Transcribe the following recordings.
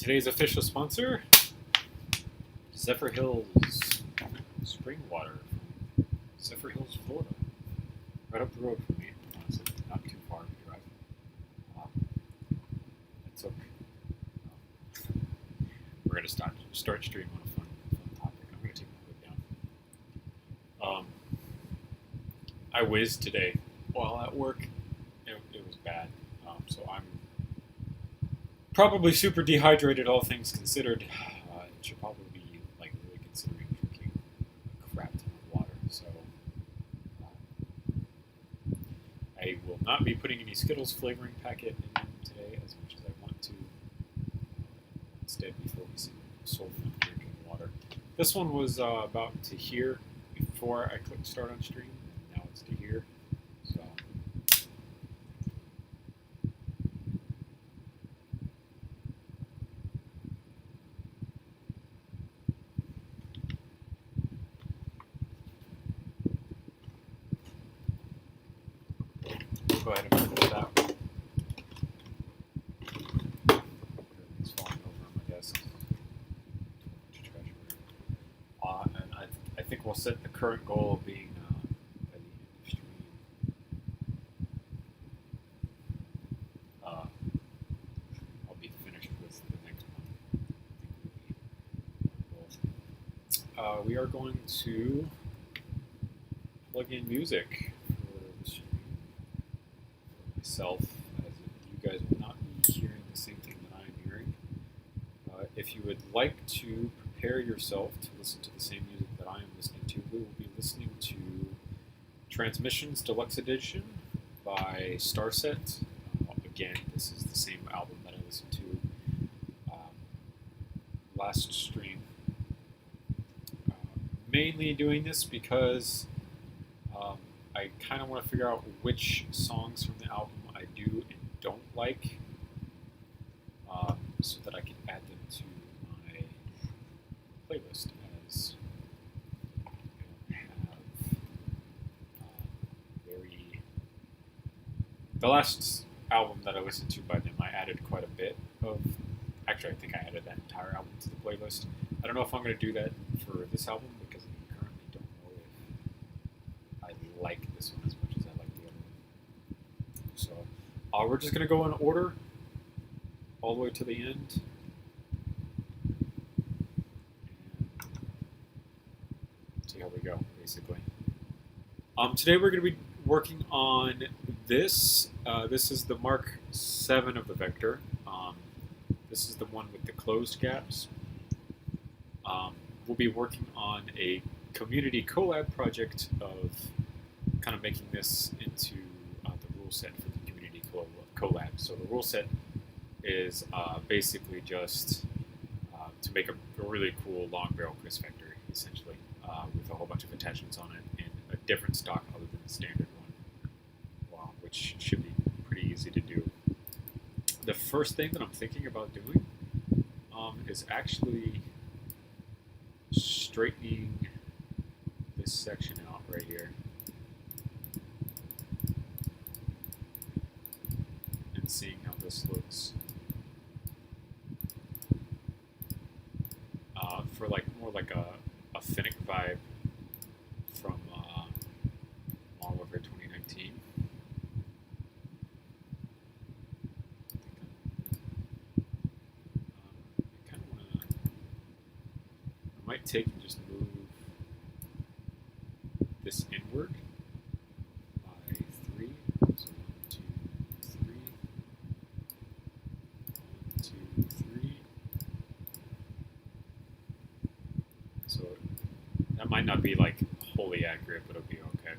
Today's official sponsor, Zephyr Hills Spring Water from Zephyr Hills, Florida. Right up the road from me, honestly, not too far to drive. We're going to start stream on a fun topic. I'm going to take my hood down. I whizzed today while at work. It was bad. So I'm probably super dehydrated, all things considered. Should probably be like really considering drinking a crap ton of water. So I will not be putting any Skittles flavoring packet in today as much as I want to. Instead, be focusing solely on drinking water. This one was about to here before I clicked start on stream, and now it's to here. So. We'll go ahead and finish that one. Everything's falling over on my desk. And I think we'll set the current goal of being by the end of stream. I'll be finished with the next one. We are going to plug in music for the stream for myself, as you guys will not be hearing the same thing that I'm hearing. If you would like to prepare yourself to listen to the same music that I am listening to, we will be listening to Transmissions Deluxe Edition by Starset. Again, this is the same album that I listened to last stream. Mainly doing this because I kind of want to figure out which songs from the album I do and don't like, so that I can add them to my playlist, as I don't have the last album that I listened to by them, I added quite a bit of. Actually, I think I added that entire album to the playlist. I don't know if I'm going to do that for this album because I currently don't know if I like this one as much as I like the other one. So we're just going to go in order all the way to the end. See how we go, basically. Today we're going to be working on this. This is the MK.VII of the Vector. This is the one with the closed gaps. We'll be working on a community collab project of kind of making this into the rule set for the community collab. So the rule set is basically just to make a really cool long barrel Kriss Vector, essentially, with a whole bunch of attachments on it in a different stock other than the standard one, which should be pretty easy to do. The first thing that I'm thinking about doing is actually straightening this section out right here and seeing how this looks for like more like a Finnick vibe from Modern Warfare 2019. I might take and just move this inward by 3. So 1, 2, 3. 1, 2, 3. So that might not be like wholly accurate, but it'll be okay.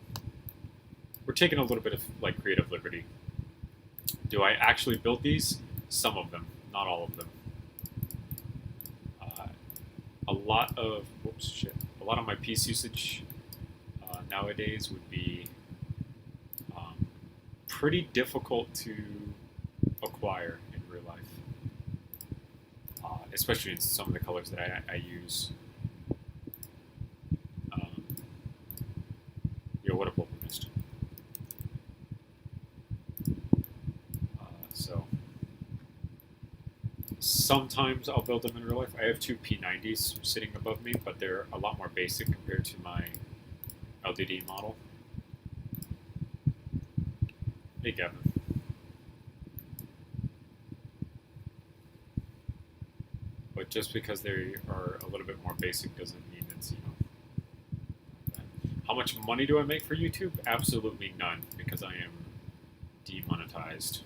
We're taking a little bit of like creative liberty. Do I actually build these? Some of them, not all of them. A lot of my piece usage nowadays would be pretty difficult to acquire in real life, especially in some of the colors that I use. What a pulp mist. sometimes I'll build them in real life. I have two P90s sitting above me, but they're a lot more basic compared to my LDD model. Hey, Gavin. But just because they are a little bit more basic doesn't mean it's, you know. How much money do I make for YouTube? Absolutely none, because I am demonetized.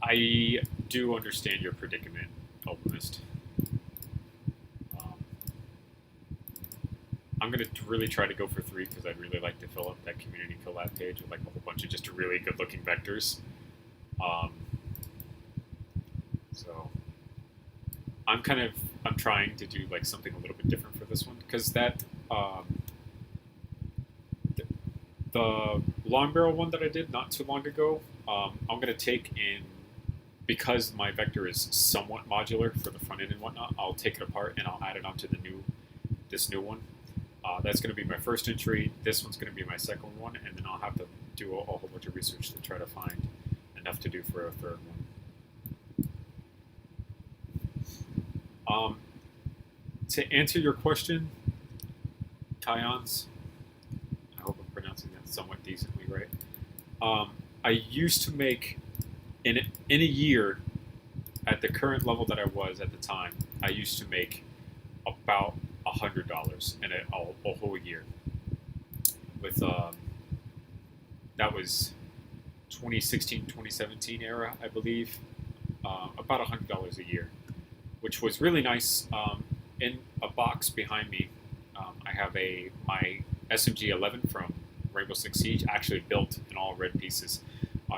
I do understand your predicament, Alchemist. I'm going to really try to go for 3 because I'd really like to fill up that community collab page with like a whole bunch of just really good-looking vectors. So I'm trying to do like something a little bit different for this one because that the long barrel one that I did not too long ago, I'm going to take in, because my vector is somewhat modular for the front end and whatnot, I'll take it apart and I'll add it onto this new one. That's going to be my first entry. This one's going to be my second one, and then I'll have to do a whole bunch of research to try to find enough to do for a third one. To answer your question, Tyons, I hope I'm pronouncing that somewhat decently right. I used to make, in a year, at the current level that I was at the time, I used to make about $100 in a whole year. With that was 2016, 2017 era, I believe. About $100 a year, which was really nice. In a box behind me, I have my SMG-11 from Rainbow Six Siege, actually built in all red pieces.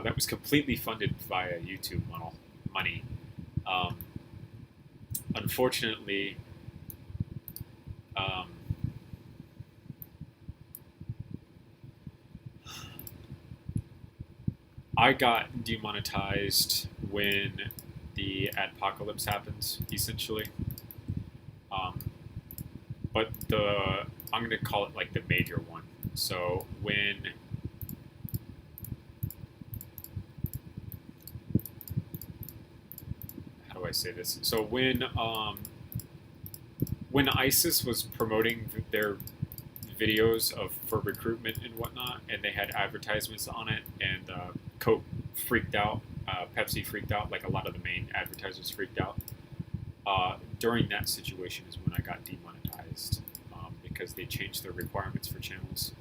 That was completely funded via YouTube money. Unfortunately, I got demonetized when the adpocalypse happened, essentially. But I'm going to call it like the major one. So when how do I say this? So when ISIS was promoting their videos for recruitment and whatnot, and they had advertisements on it, and Coke freaked out, Pepsi freaked out, like a lot of the main advertisers freaked out. During that situation is when I got demonetized, because they changed their requirements for channels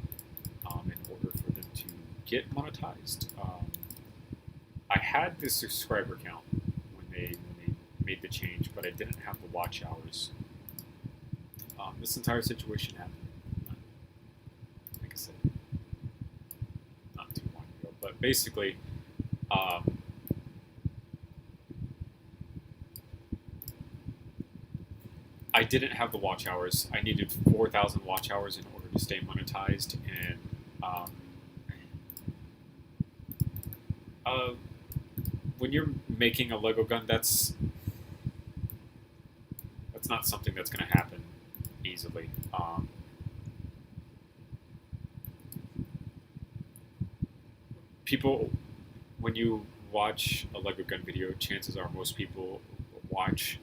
in order for them to get monetized. I had the subscriber count when they made the change, but I didn't have the watch hours. This entire situation happened, like I said, not too long ago. But basically, I didn't have the watch hours. I needed 4,000 watch hours in order to stay monetized, and when you're making a Lego gun, that's not something that's going to happen easily. People, when you watch a Lego gun video, chances are most people watch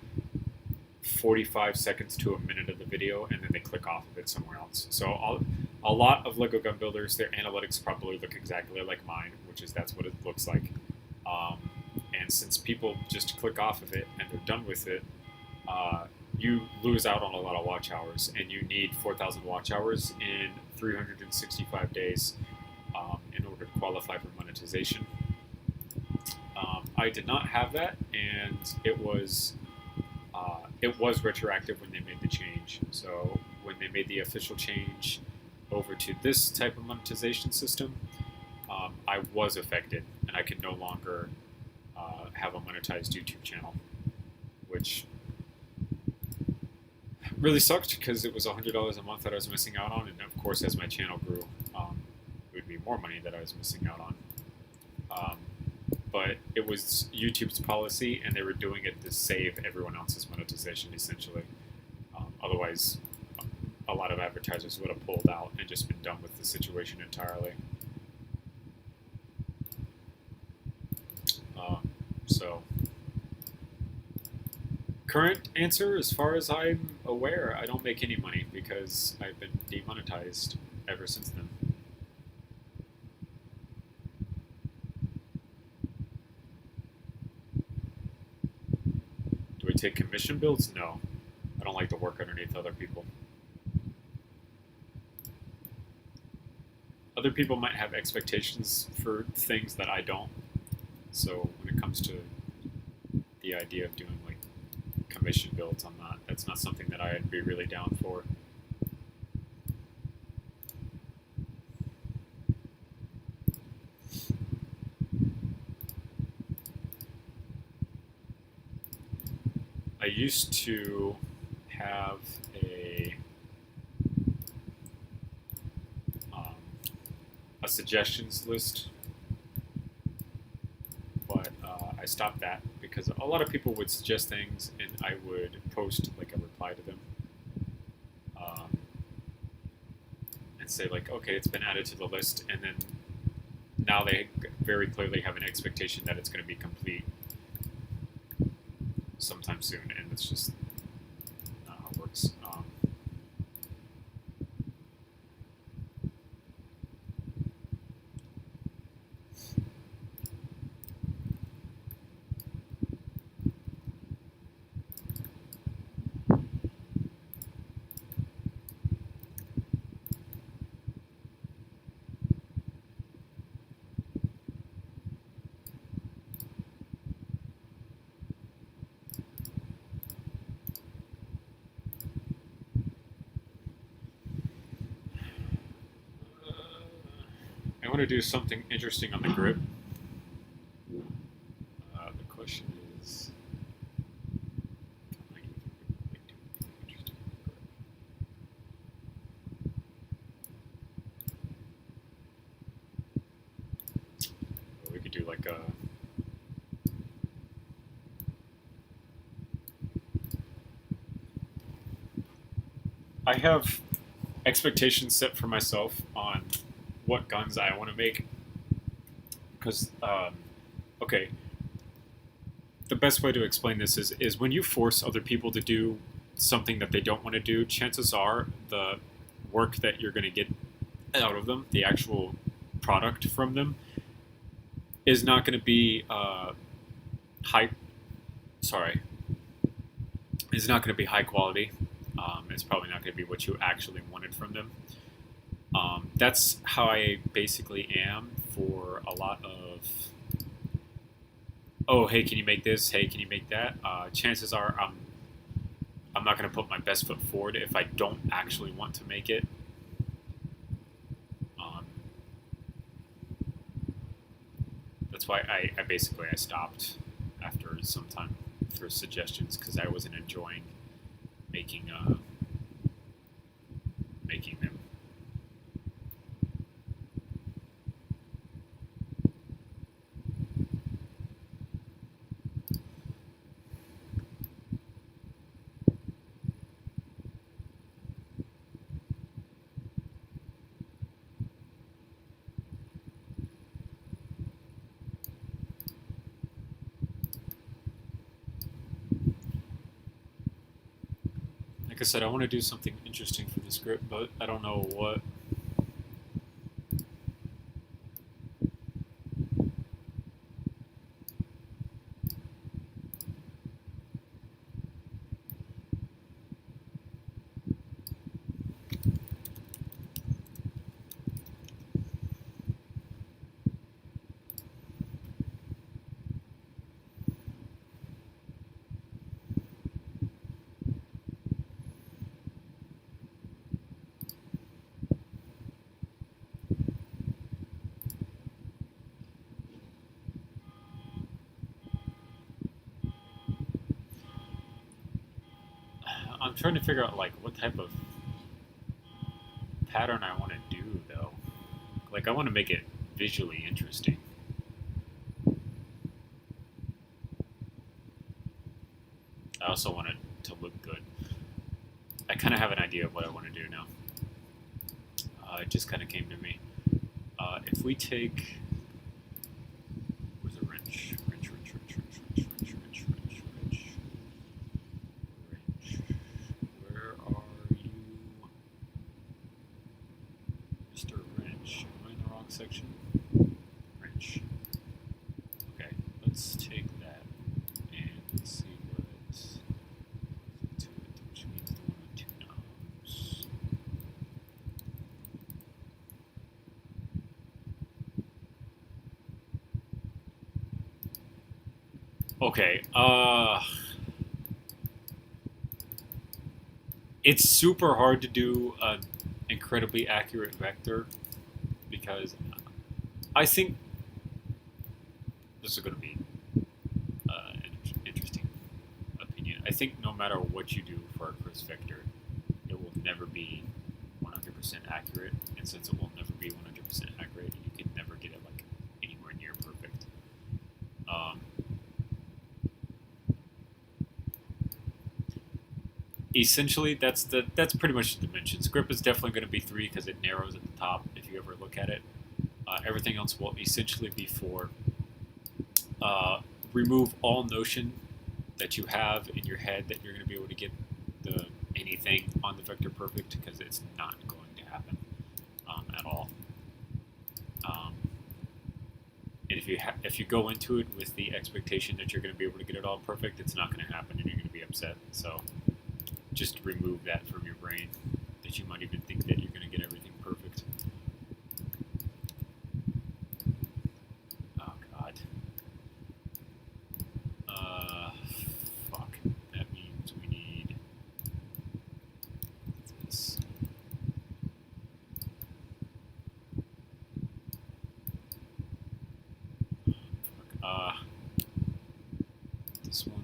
45 seconds to a minute of the video and then they click off of it somewhere else. So a lot of Lego gun builders, their analytics probably look exactly like mine, that's what it looks like. And since people just click off of it and they're done with it, you lose out on a lot of watch hours, and you need 4,000 watch hours in 365 days in order to qualify for monetization. I did not have that, and it was retroactive when they made the change. So when they made the official change over to this type of monetization system, I was affected, and I could no longer have a monetized YouTube channel, which really sucked because it was $100 a month that I was missing out on, and of course, as my channel grew, it would be more money that I was missing out on. But it was YouTube's policy, and they were doing it to save everyone else's monetization, essentially. Otherwise, a lot of advertisers would have pulled out and just been done with the situation entirely. So, current answer, as far as I'm aware, I don't make any money because I've been demonetized ever since then. Do we take commission builds? No. I don't like to work underneath other people. Other people might have expectations for things that I don't. So when it comes to the idea of doing like commission builds, that's not something that I'd be really down for. I used to have a suggestions list, but I stopped that because a lot of people would suggest things and I would post like a reply to them and say like, okay, it's been added to the list, and then now they very clearly have an expectation that it's going to be complete sometime soon, and it's just not how it works. I want to do something interesting on the grip. The question is, can I even like do anything interesting on the grip? Well, we could do like a I have expectations set for myself on what guns I want to make, because okay, the best way to explain this is when you force other people to do something that they don't want to do, chances are the work that you're going to get out of them, the actual product from them, is not going to be is not going to be high quality. It's probably not going to be what you actually wanted from them. That's how I basically am for a lot of, oh, hey, can you make this? Hey, can you make that? Chances are I'm not going to put my best foot forward if I don't actually want to make it. That's why I basically stopped after some time for suggestions, because I wasn't enjoying making them. Like I said, I want to do something interesting for this grip, but I don't know what. I'm trying to figure out like what type of pattern I want to do, though. Like, I want to make it visually interesting. I also want it to look good. I kind of have an idea of what I want to do now. It just kind of came to me. If we take... Where's the wrench? Wrench. section. Wrench. Okay, let's take that and let's see what's to it, which means the one with 2 knobs. Okay, it's super hard to do an incredibly accurate vector because I think this is going to be an interesting opinion. I think no matter what you do for a Kriss vector, it will never be 100% accurate, and since it will never be 100% accurate, you can never get it like anywhere near perfect. Essentially, that's pretty much the dimensions. Grip is definitely going to be 3 because it narrows at the top if you ever look at it. Everything else will essentially be 4. Remove all notion that you have in your head that you're going to be able to get anything on the vector perfect, because it's not going to happen at all. And if you go into it with the expectation that you're going to be able to get it all perfect, it's not going to happen, and you're going to be upset. So just remove that from your brain, that you might even think that you're going to get everything perfect. Oh god. Fuck. That means we need this. Fuck. This one.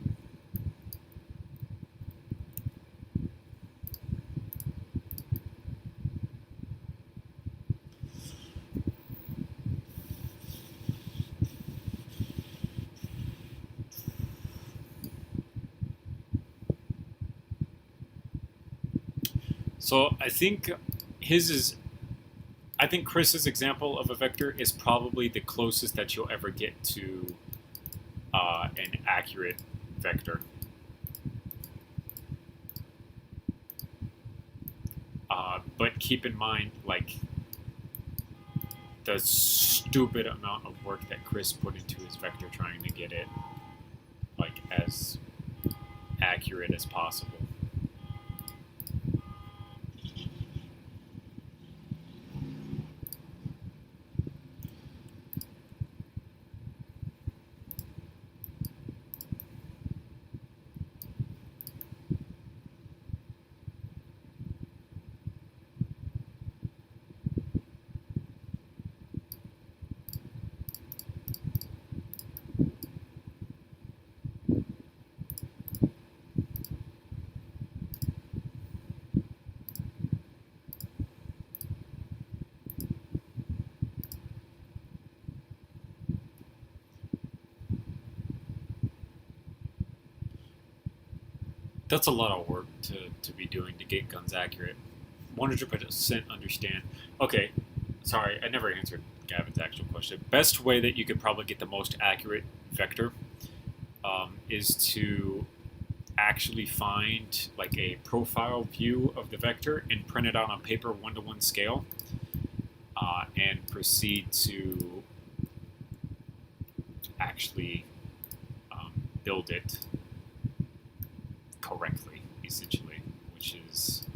So I think Kriss's example of a vector is probably the closest that you'll ever get to an accurate vector. But keep in mind, like, the stupid amount of work that Kriss put into his vector trying to get it, like, as accurate as possible. That's a lot of work to be doing to get guns accurate. 100% understand. Okay, sorry, I never answered Gavin's actual question. Best way that you could probably get the most accurate vector is to actually find like a profile view of the vector and print it out on paper 1-to-1 scale, and proceed to actually build it correctly, essentially, which is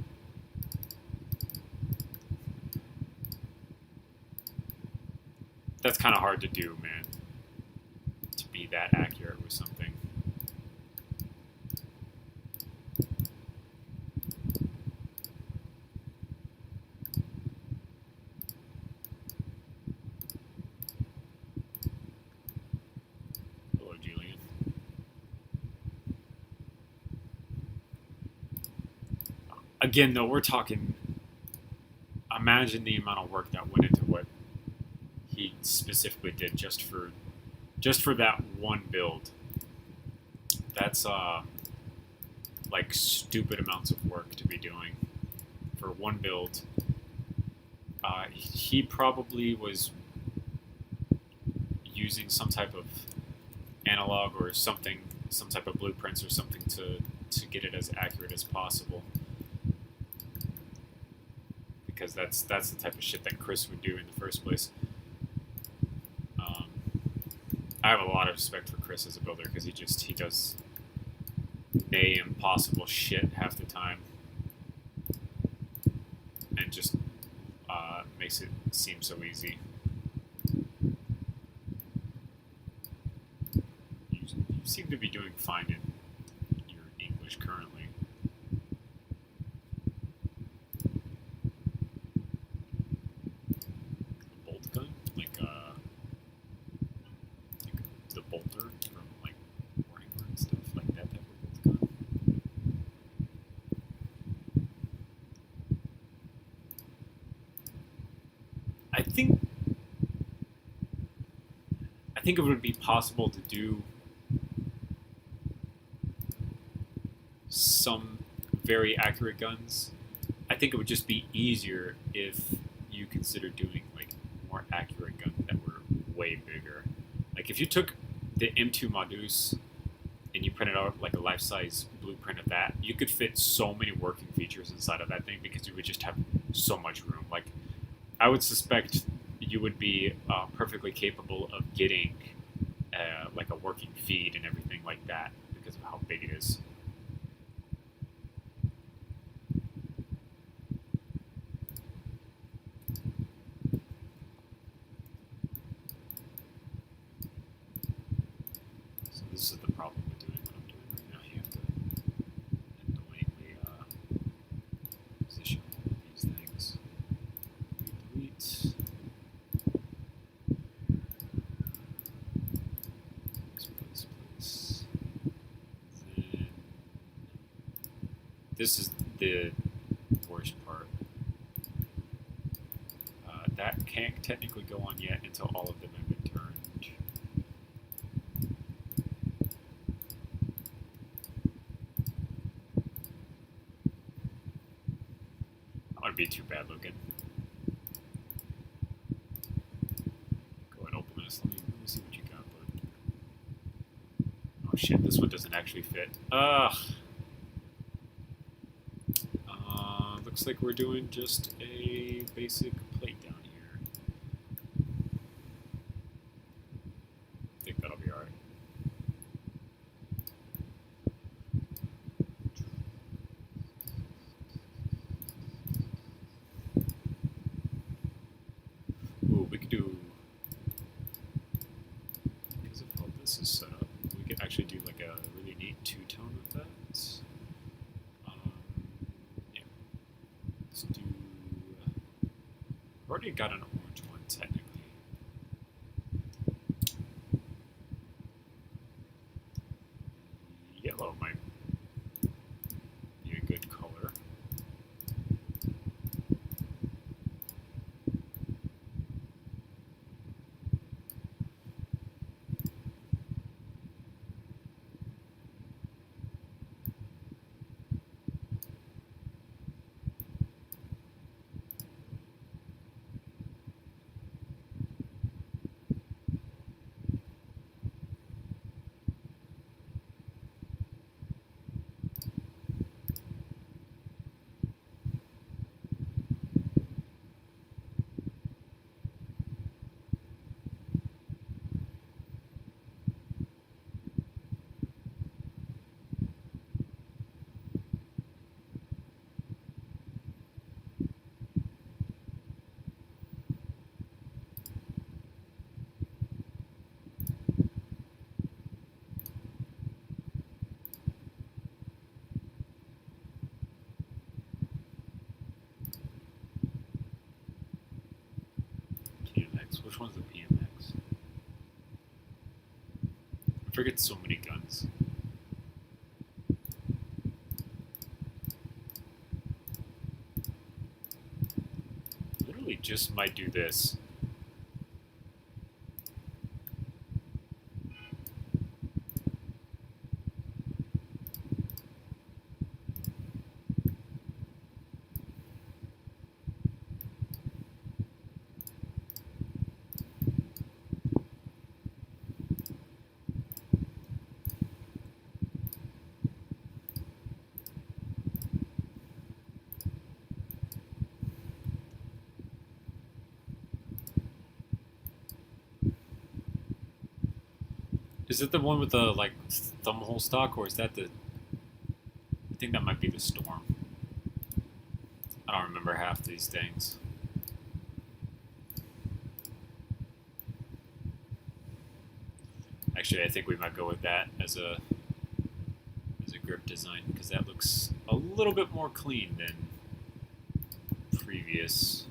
that's kind of hard to do, man, to be that accurate with something. Hello, Julian. Again, though, we're talking, imagine the amount of work that went into what he specifically did just for that one build. That's like stupid amounts of work to be doing for one build. He probably was using some type of analog or something, some type of blueprints or something to get it as accurate as possible. Because that's the type of shit that Kriss would do in the first place. I have a lot of respect for Kriss as a builder because he does nay impossible shit half the time, and just makes it seem so easy. You seem to be doing fine in your English currently. A bolt gun, like the bolter from like Warhammer and stuff, like that type of bolt gun. I think it would be possible to do some very accurate guns. I think it would just be easier if you consider doing like more accurate guns that were way bigger. Like if you took the M2 Modus and you printed out like a life-size blueprint of that, you could fit so many working features inside of that thing because you would just have so much room. Like I would suspect you would be perfectly capable of getting like a working feed and everything like that because of how big it is. So this is the problem with doing what I'm doing right now. You have to annoyingly position all of these things. Delete. Then this is the worst part. That can't technically go on yet until all of them have been turned. That wouldn't be too bad looking. Go ahead and open this. Let me see what you got, bud. Oh shit, this one doesn't actually fit. Ugh. Looks like we're doing just a basic plate down here. I think that'll be alright. Ooh, we could do, because of how this is set up, we could actually do like a really neat two-tone with that. Yeah. Let's do, I've already got an orange one technically. Yellow might be a good color. PMX. Which one's the PMX? I forget so many guns. Literally just might do this. Is it the one with the like thumbhole stock, or is that the? I think that might be the Storm. I don't remember half these things. Actually, I think we might go with that as a grip design because that looks a little bit more clean than previous.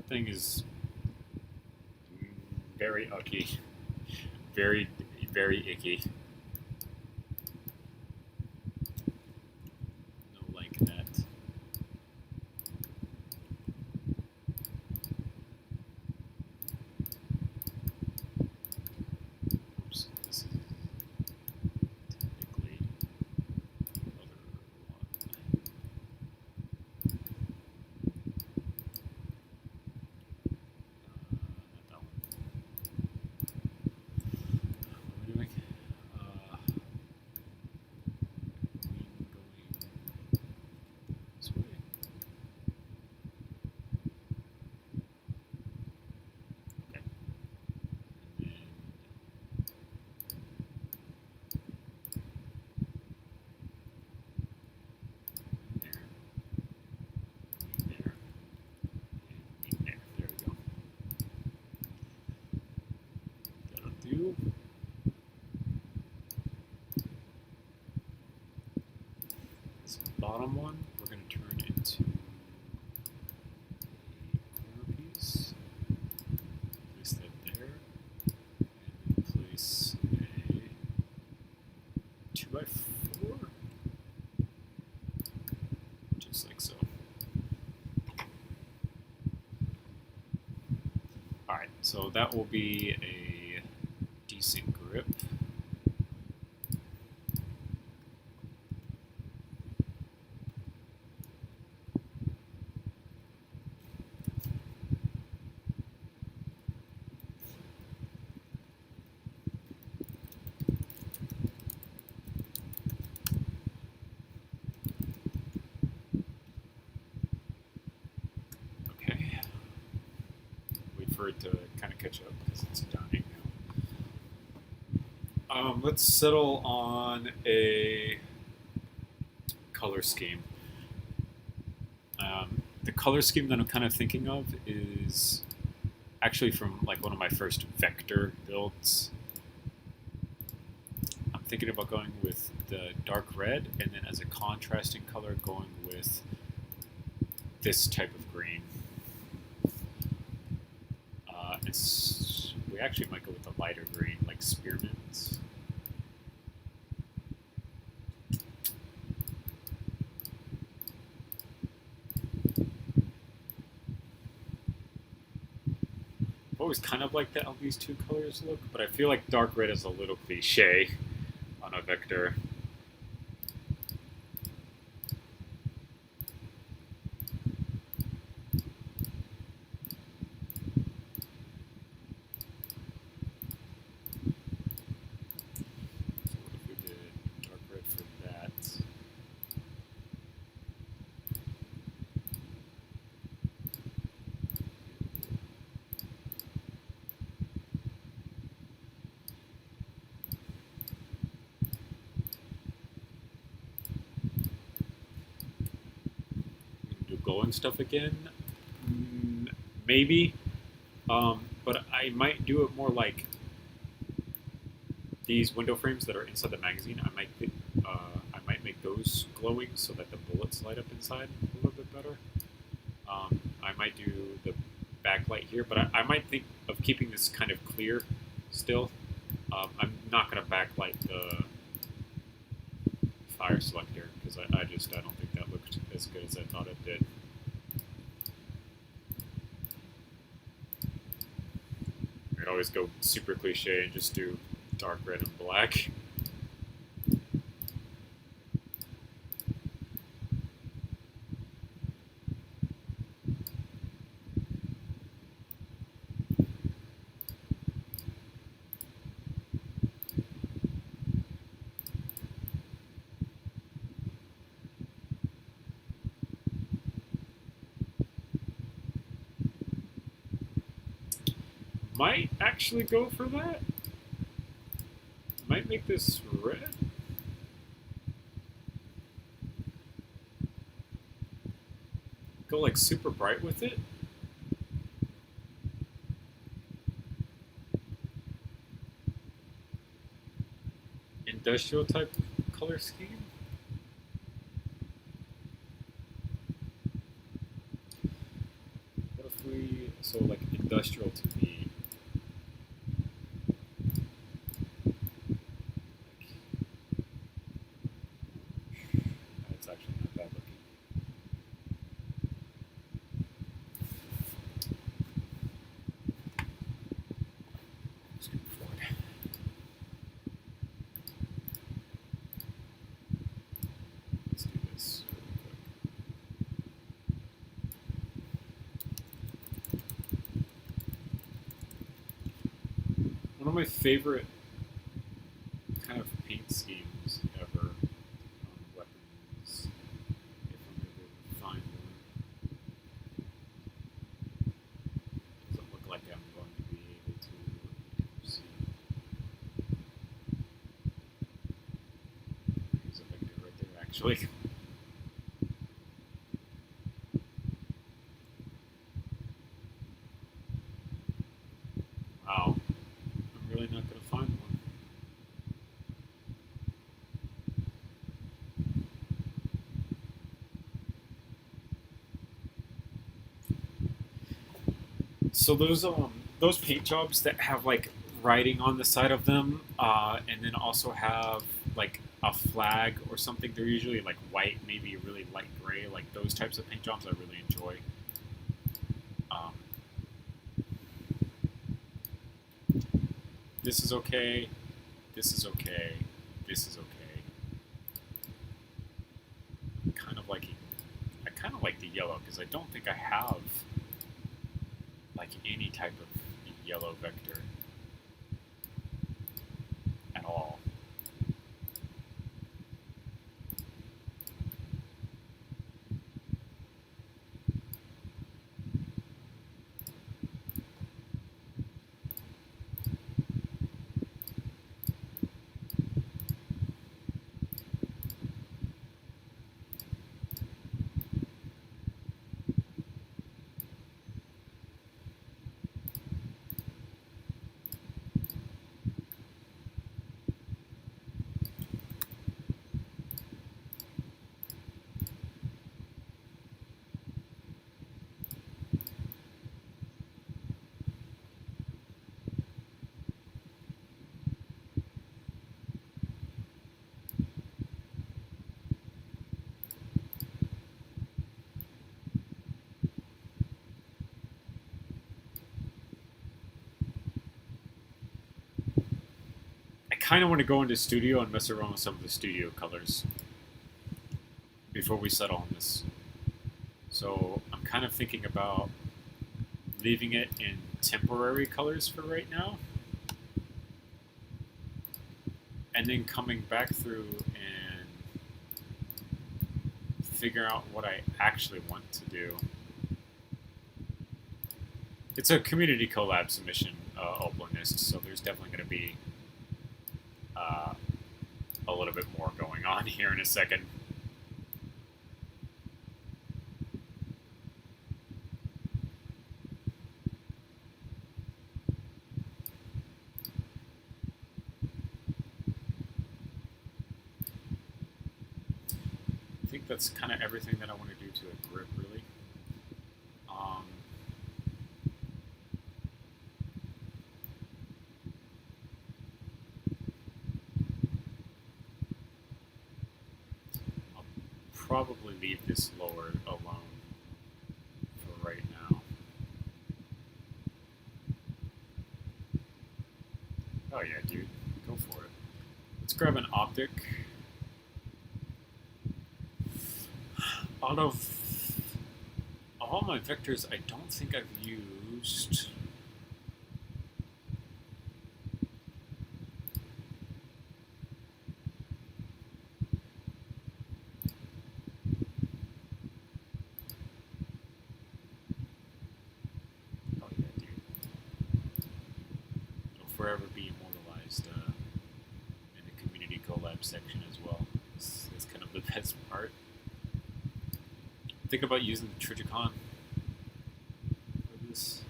Thing is very icky, very icky. No liking that. Oops, this is technically the other one. This bottom one we're going to turn into a corner piece. Place that there, and then place a 2x4, just like so. Alright, so that will be a decent grip. For it to kind of catch up because it's dying now. Let's settle on a color scheme. The color scheme that I'm kind of thinking of is actually from like one of my first vector builds. I'm thinking about going with the dark red and then as a contrasting color going with this type of green. We actually might go with the lighter green, like spearmint. I've always kind of liked how these two colors look, but I feel like dark red is a little cliche on a vector. Glowing stuff again, maybe, but I might do it more like these window frames that are inside the magazine. I might make those glowing so that the bullets light up inside a little bit better. I might do the backlight here, but I might think of keeping this kind of clear still. I'm not going to backlight the fire selector because I don't think that looked as good as I thought it did. I could always go super cliche and just do dark red and black. Might actually go for that. Might make this red. Go like super bright with it. Industrial type color scheme. What if we, so like industrial to be one of my favorite kind of paint schemes ever on weapons, if I'm able to find one. Doesn't look like I'm going to be able to see. There's a vector right there, actually. Wow. I'm really not going to find one. So those paint jobs that have like writing on the side of them, and then also have like a flag or something, they're usually like white, maybe really light gray, like those types of paint jobs I really enjoy. This is okay, this is okay, this is okay. I kind of like the yellow because I don't think I have like any type of yellow vector at all. I kind of want to go into studio and mess around with some of the studio colors before we settle on this. So I'm kind of thinking about leaving it in temporary colors for right now, and then coming back through and figure out what I actually want to do. It's a community collab submission uploadist, so there's definitely going to be a little bit more going on here in a second. I think that's kind of everything that I want to do to a grip, really. probably leave this lower alone for right now. Oh yeah, dude, go for it. Let's grab an optic. Out of all my vectors, I don't think I've used... Oh yeah, dude. It'll forever be immortalized in the community collab section as well. This is kind of the best part. Thinking about using the Trilogy for this.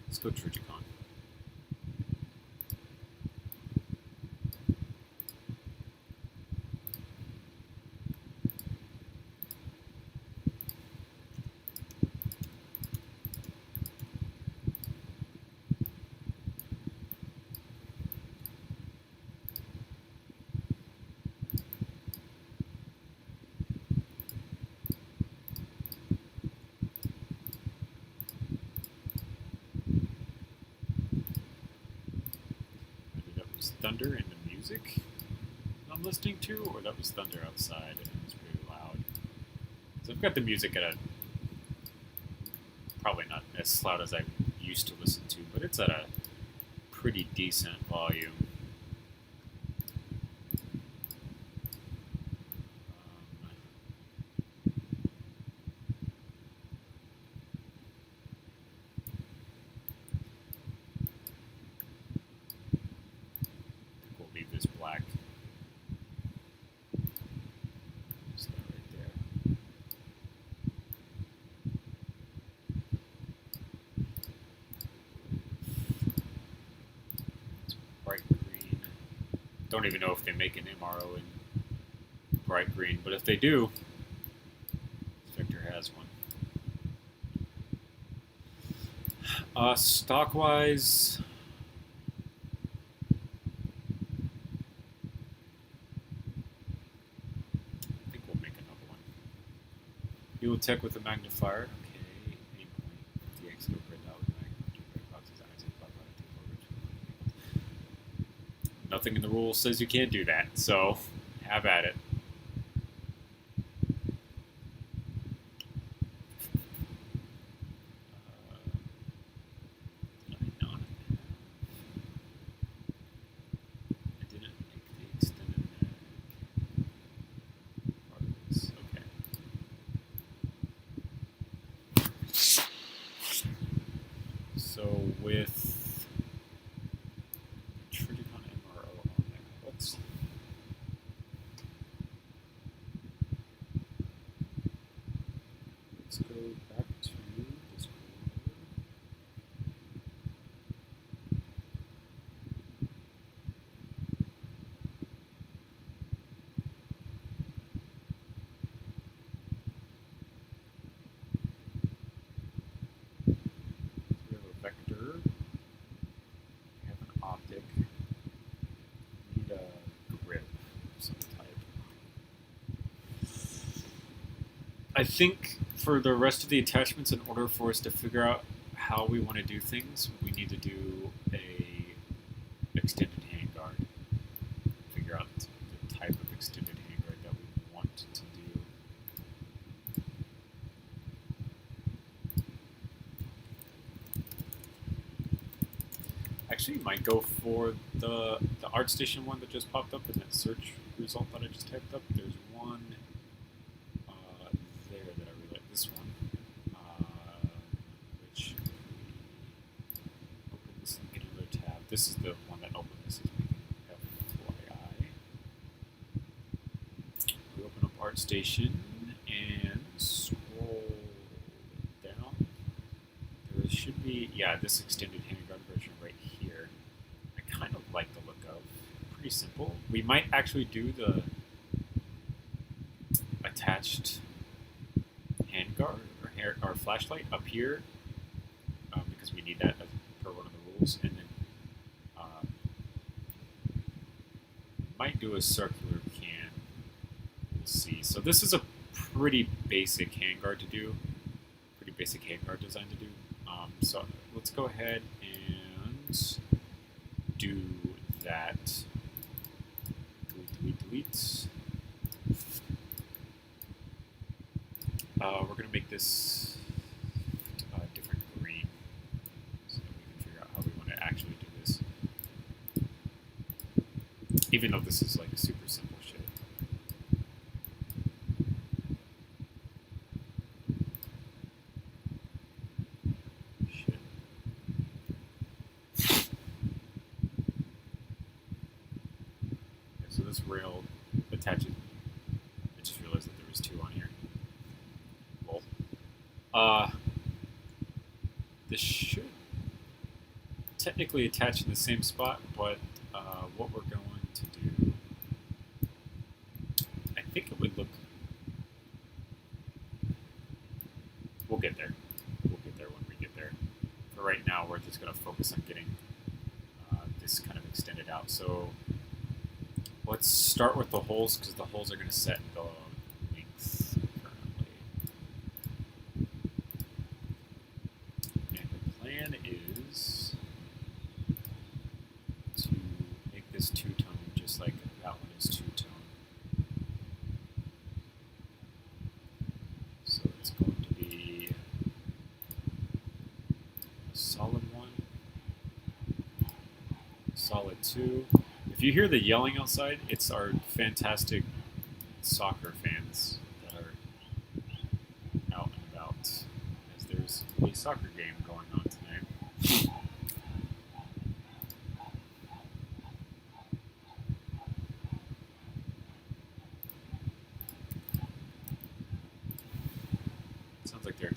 Let's go Trilogy. Thunder in the music I'm listening to, or that was thunder outside and it was pretty loud. So I've got the music at a, probably not as loud as I used to listen to, but it's at a pretty decent volume. Don't even know if they make an MRO in bright green, but if they do, this vector has one. Stock-wise, I think we'll make another one. Heal tech with a magnifier. Okay, aim point. DX go grid out with nothing in the rule says you can't do that, so have at it. I didn't make the extended mag part of this. Okay. So with I think for the rest of the attachments, in order for us to figure out how we want to do things, we need to do a extended handguard. Figure out the type of extended handguard that we want to do. Actually, you might go for the ArtStation one that just popped up in that search result that I just typed up. There's one this one, which open this link in another tab. This is the one that opened this. Is FYI. We open up ArtStation and scroll down. There should be, yeah, this extended handguard version right here. I kind of like the look of. Pretty simple. We might actually do the attached handguard or flashlight up here because we need that as per one of the holes, and then might do a circular can. We'll see. So this is a pretty basic handguard to do. Pretty basic handguard design to do. So let's go ahead and do that. Delete. We're going to make this different green so that we can figure out how we want to actually do this. Even though this is like super simple shit. So this rail attaches. I just realized that there was two on here. Well, this should technically attach in the same spot, but what we're going to do, I think it would look. We'll get there. We'll get there when we get there. For right now, we're just going to focus on getting this kind of extended out. So let's start with the holes, because the holes are going to set the length currently. And the plan is to make this two-tone just like that one is two-tone. So it's going to be a solid one, solid two. If you hear the yelling outside, it's our fantastic soccer fans that are out and about, as there's a soccer game going on tonight. Sounds like they're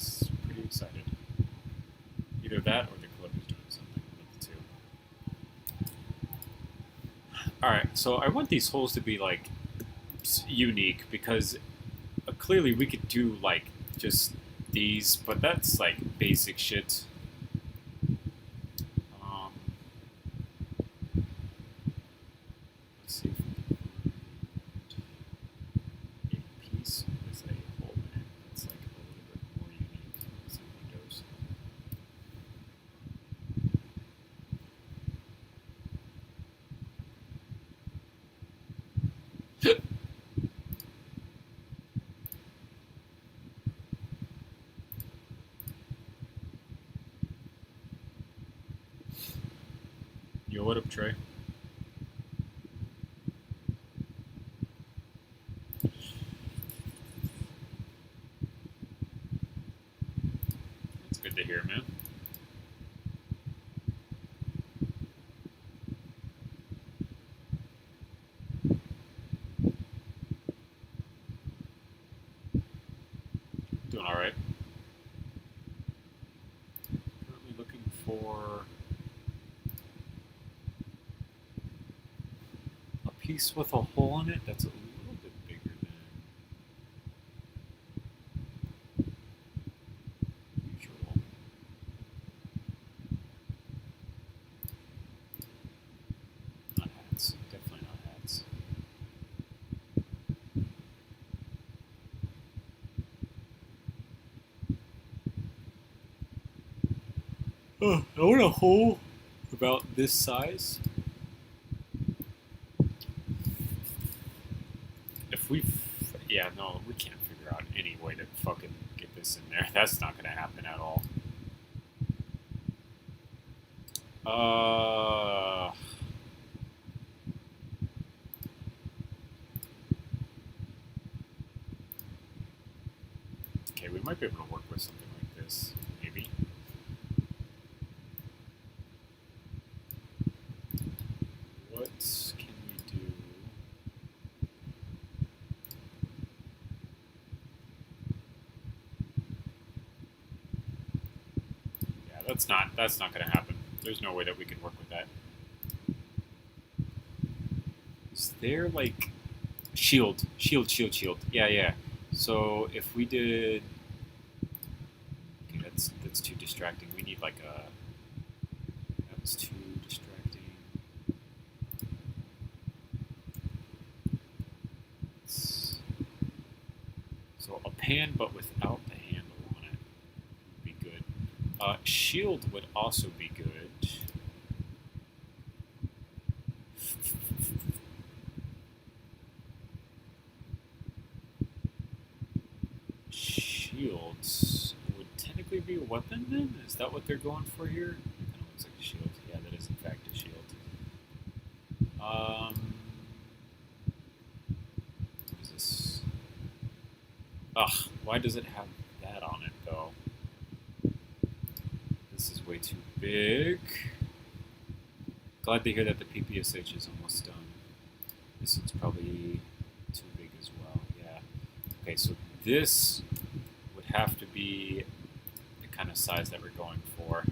pretty excited. Either that or the club is doing something, one of the two. Alright, so I want these holes to be, like, unique, because clearly we could do, like, just these, but that's, like, basic shit. Let's see if we can find a piece with a hole in it that's, like, a little bit more unique as windows. Yo, what up, Trey? That's good to hear, man. Doing all right. Currently looking for a piece with a hole in it that's a little bit bigger than usual. Not hats. Definitely not hats. Oh, I want a hole about this size. If we, yeah, no, we can't figure out any way to fucking get this in there. That's not gonna happen at all. Okay, we might be able to work with something like this, maybe. What can we do? Yeah, that's not gonna happen. There's no way that we can work with that. Is there like shield? Yeah. So if we did, okay, that's too distracting. We need like a It's too distracting. So a pan, but without the handle on it, would be good. Shield would also be good. Shields would technically be a weapon then? Is that what they're going for here? It kind of looks like a shield. Yeah, that is in fact a shield. What is this? Ugh, why does it have that on it though? This is way too big. Glad to hear that the PPSH is almost done. This one's probably too big as well, yeah. Okay, so this would have to be the kind of size that we're going for.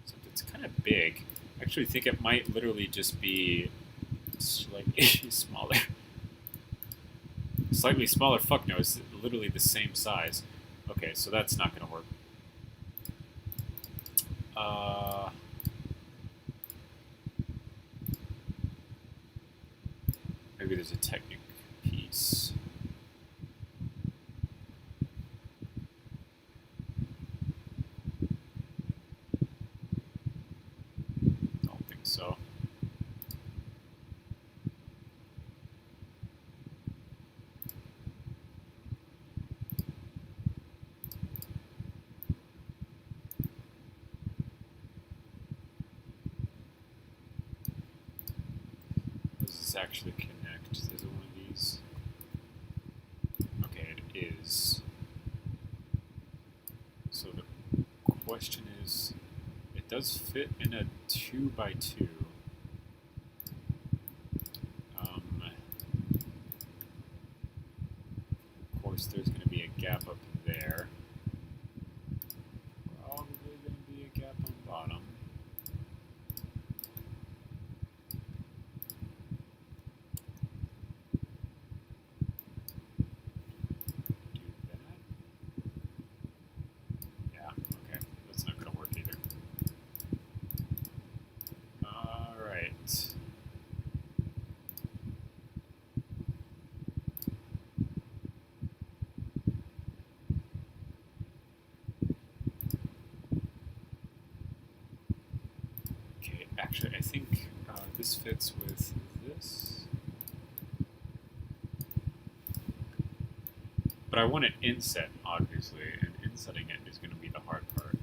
So it's kind of big. I actually think it might literally just be slightly smaller. Slightly smaller, fuck no, it's literally the same size. Okay, so that's not going to work. Maybe there's a Technic piece. Don't think so. Actually connect. Is it one of these? Okay, it is. So the question is, it does fit in a 2x2. Of course, there's going to be a gap up there. Probably going to be a gap on bottom. Actually, I think this fits with this. But I want it inset, obviously, and insetting it is going to be the hard part.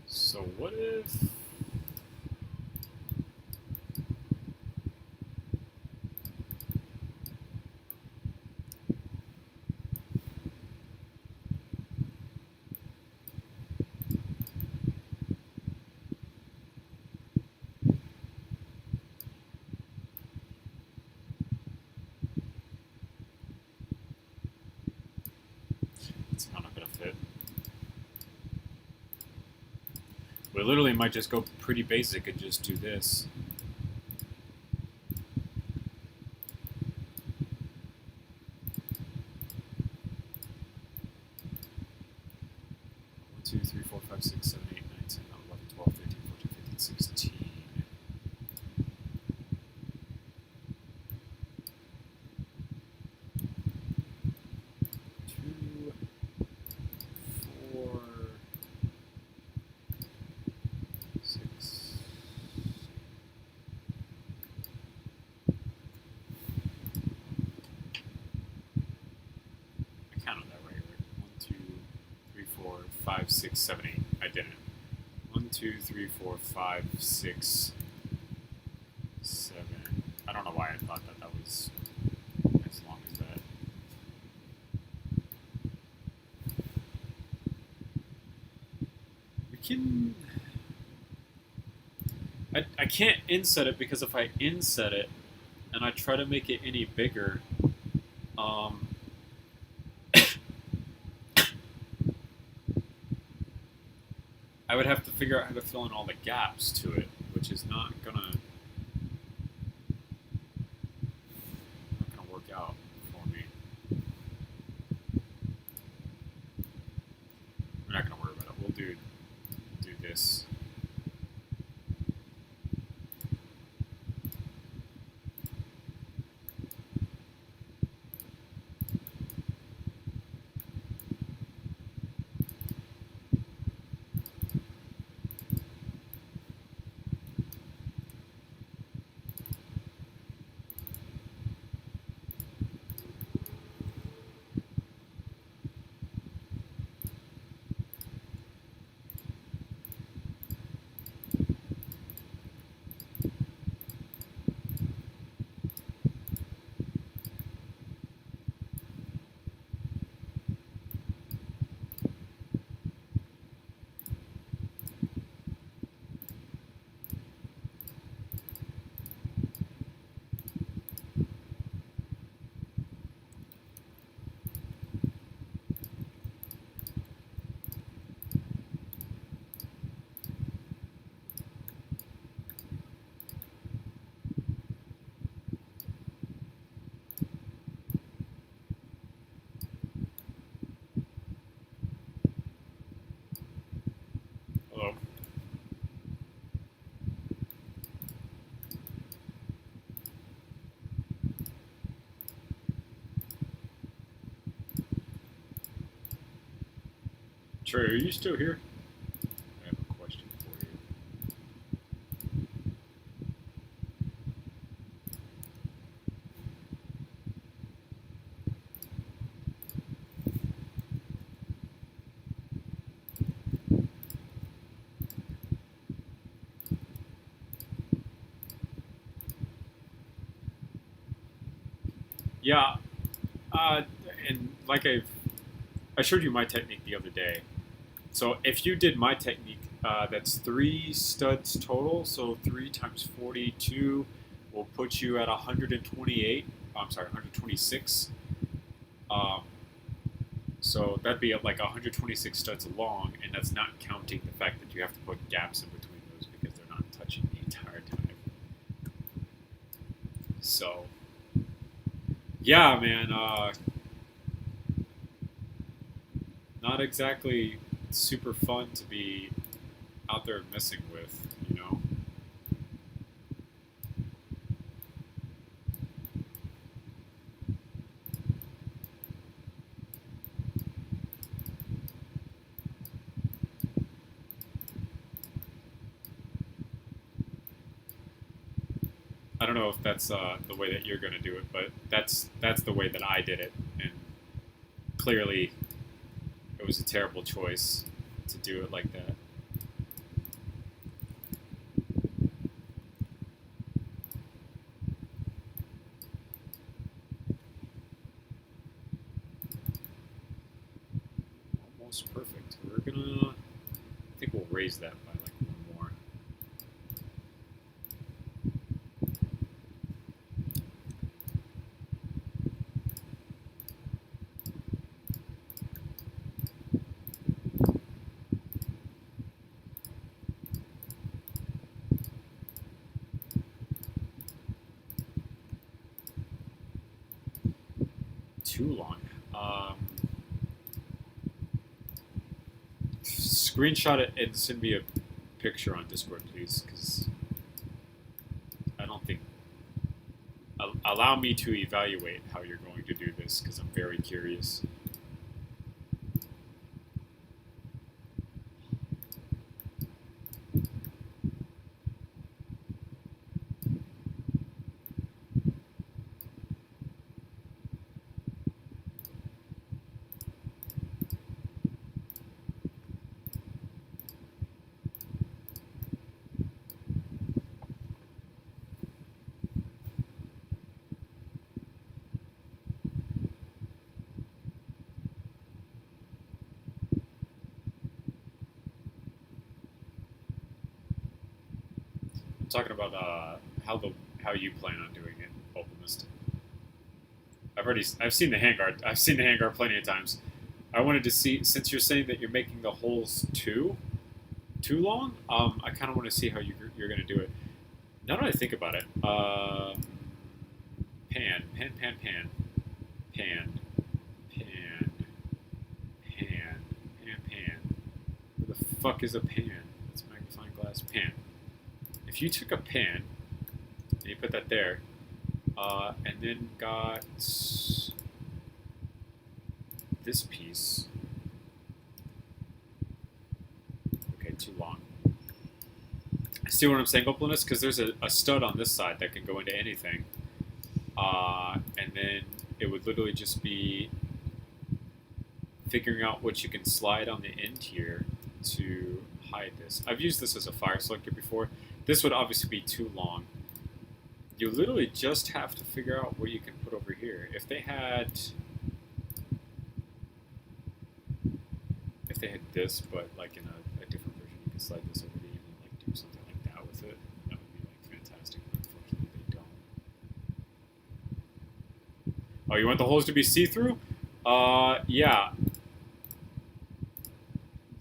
So what if... It's not going to fit. We literally might just go pretty basic and just do this. One, 2, 3, 4, 5, 6, 7, 8, 9, 10, 11, 12, 13, 14, 15, 16. Five, 6, 7, 8. I didn't. 1, 2, 3, 4, 5, 6, 7. I don't know why I thought that that was as long as that. can... I can't inset it because if I inset it and I try to make it any bigger, I would have to figure out how to fill in all the gaps to it, which is not gonna work out for me. We're not gonna worry about it. We'll do this. Hello. Trey, are you still here? I have a question for you. Yeah, and like I showed you my technique the other day. So if you did my technique, that's 3 studs total. So 3 times 42 will put you at 128. I'm sorry, 126. So that'd be like 126 studs long, and that's not counting the fact that you have to put gaps in between those because they're not touching the entire time. So yeah, man, not exactly super fun to be out there messing with, you know? I don't know if that's the way that you're going to do it, but that's the way that I did it, and clearly it was a terrible choice to do it like that. Almost perfect. We're gonna, I think we'll raise that by like one more. Too long. Screenshot it and send me a picture on Discord, please, because I don't think... Allow me to evaluate how you're going to do this, because I'm very curious. talking about how you plan on doing it, Optimist. I've seen the handguard. I've seen the handguard plenty of times. I wanted to see, since you're saying that you're making the holes too long. I kind of want to see how you're going to do it. Now that I think about it, pan. Where the fuck is a pan? That's magnifying glass. Pan. If you took a pan and you put that there, and then got this piece. Okay, too long. See what I'm saying, Oplinus? Because there's a stud on this side that can go into anything. And then it would literally just be figuring out what you can slide on the end here to hide this. I've used this as a fire selector before. This would obviously be too long. You literally just have to figure out what you can put over here. If they had this, but like in a different version, you could slide this over to even like do something like that with it. That would be like fantastic, but unfortunately they don't. Oh, you want the holes to be see-through? Yeah.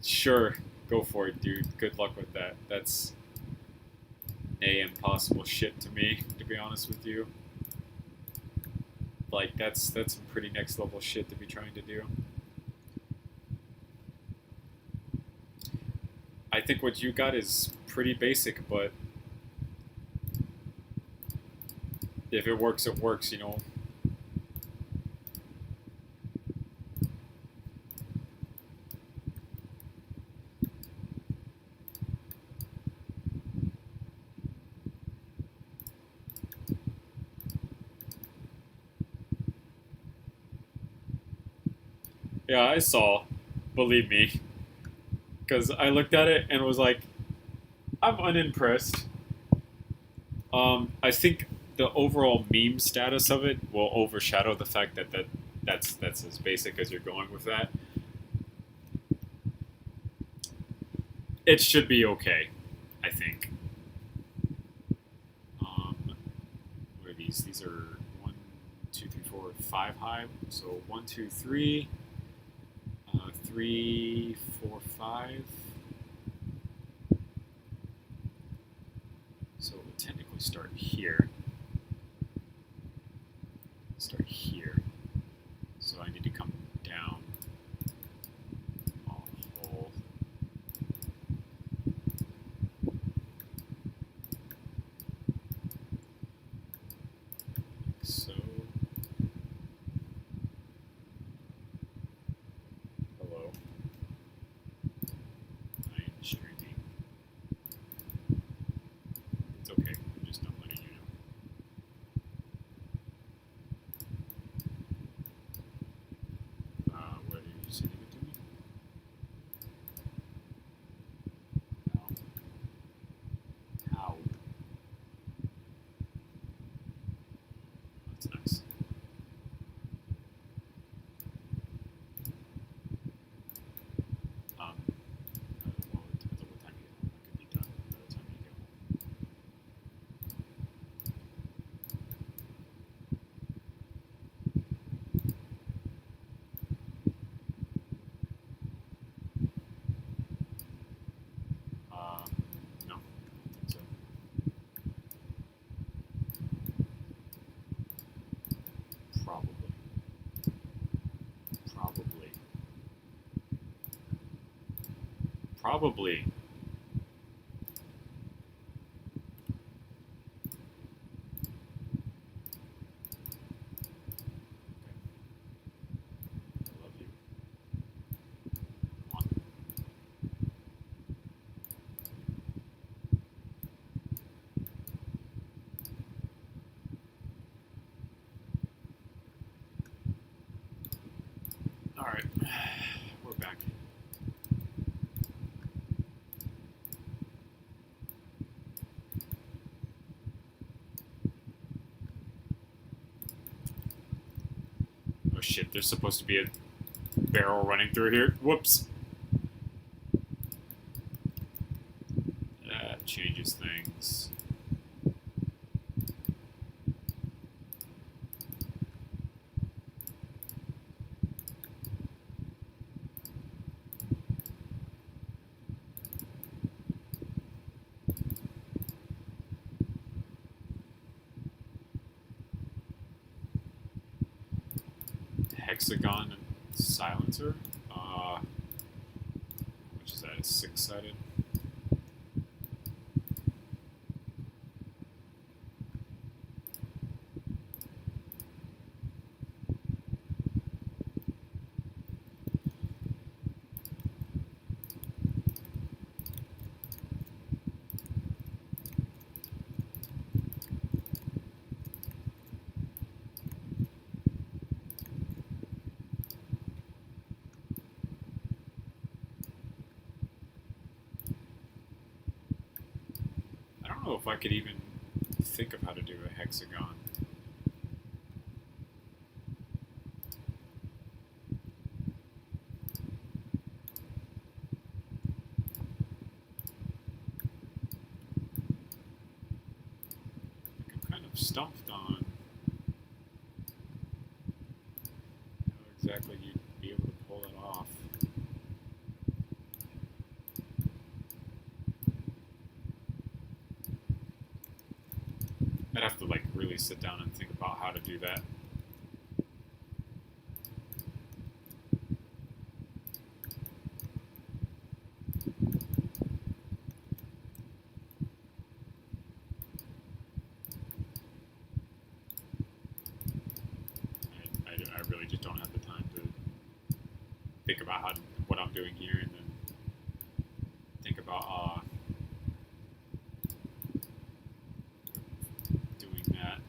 Sure, go for it, dude. Good luck with that. That's impossible shit to me, to be honest with you. Like, that's some pretty next level shit to be trying to do. I think what you got is pretty basic, but if it works, it works, you know. Yeah, I saw. Believe me. Because I looked at it and was like, I'm unimpressed. I think the overall meme status of it will overshadow the fact that that's as basic as you're going with that. It should be okay, I think. What are these? These are 1, 2, 3, 4, 5 high. So 1, 2, 3. 3, 4, 5. So it would technically start here. Start here. So I need to come down a hole. Like so. Probably. I love you. Come on. All right. We're back. Oh shit, there's supposed to be a barrel running through here. Whoops. That changes things. hexagon silencer. Which is that? It's 6-sided. I don't know if I could even think of how to do a hexagon. I'm kind of stumped on how exactly you'd be able to pull it off. I'd have to like really sit down and think about how to do that. I really just don't have the time to think about what I'm doing here, and then think about doing that.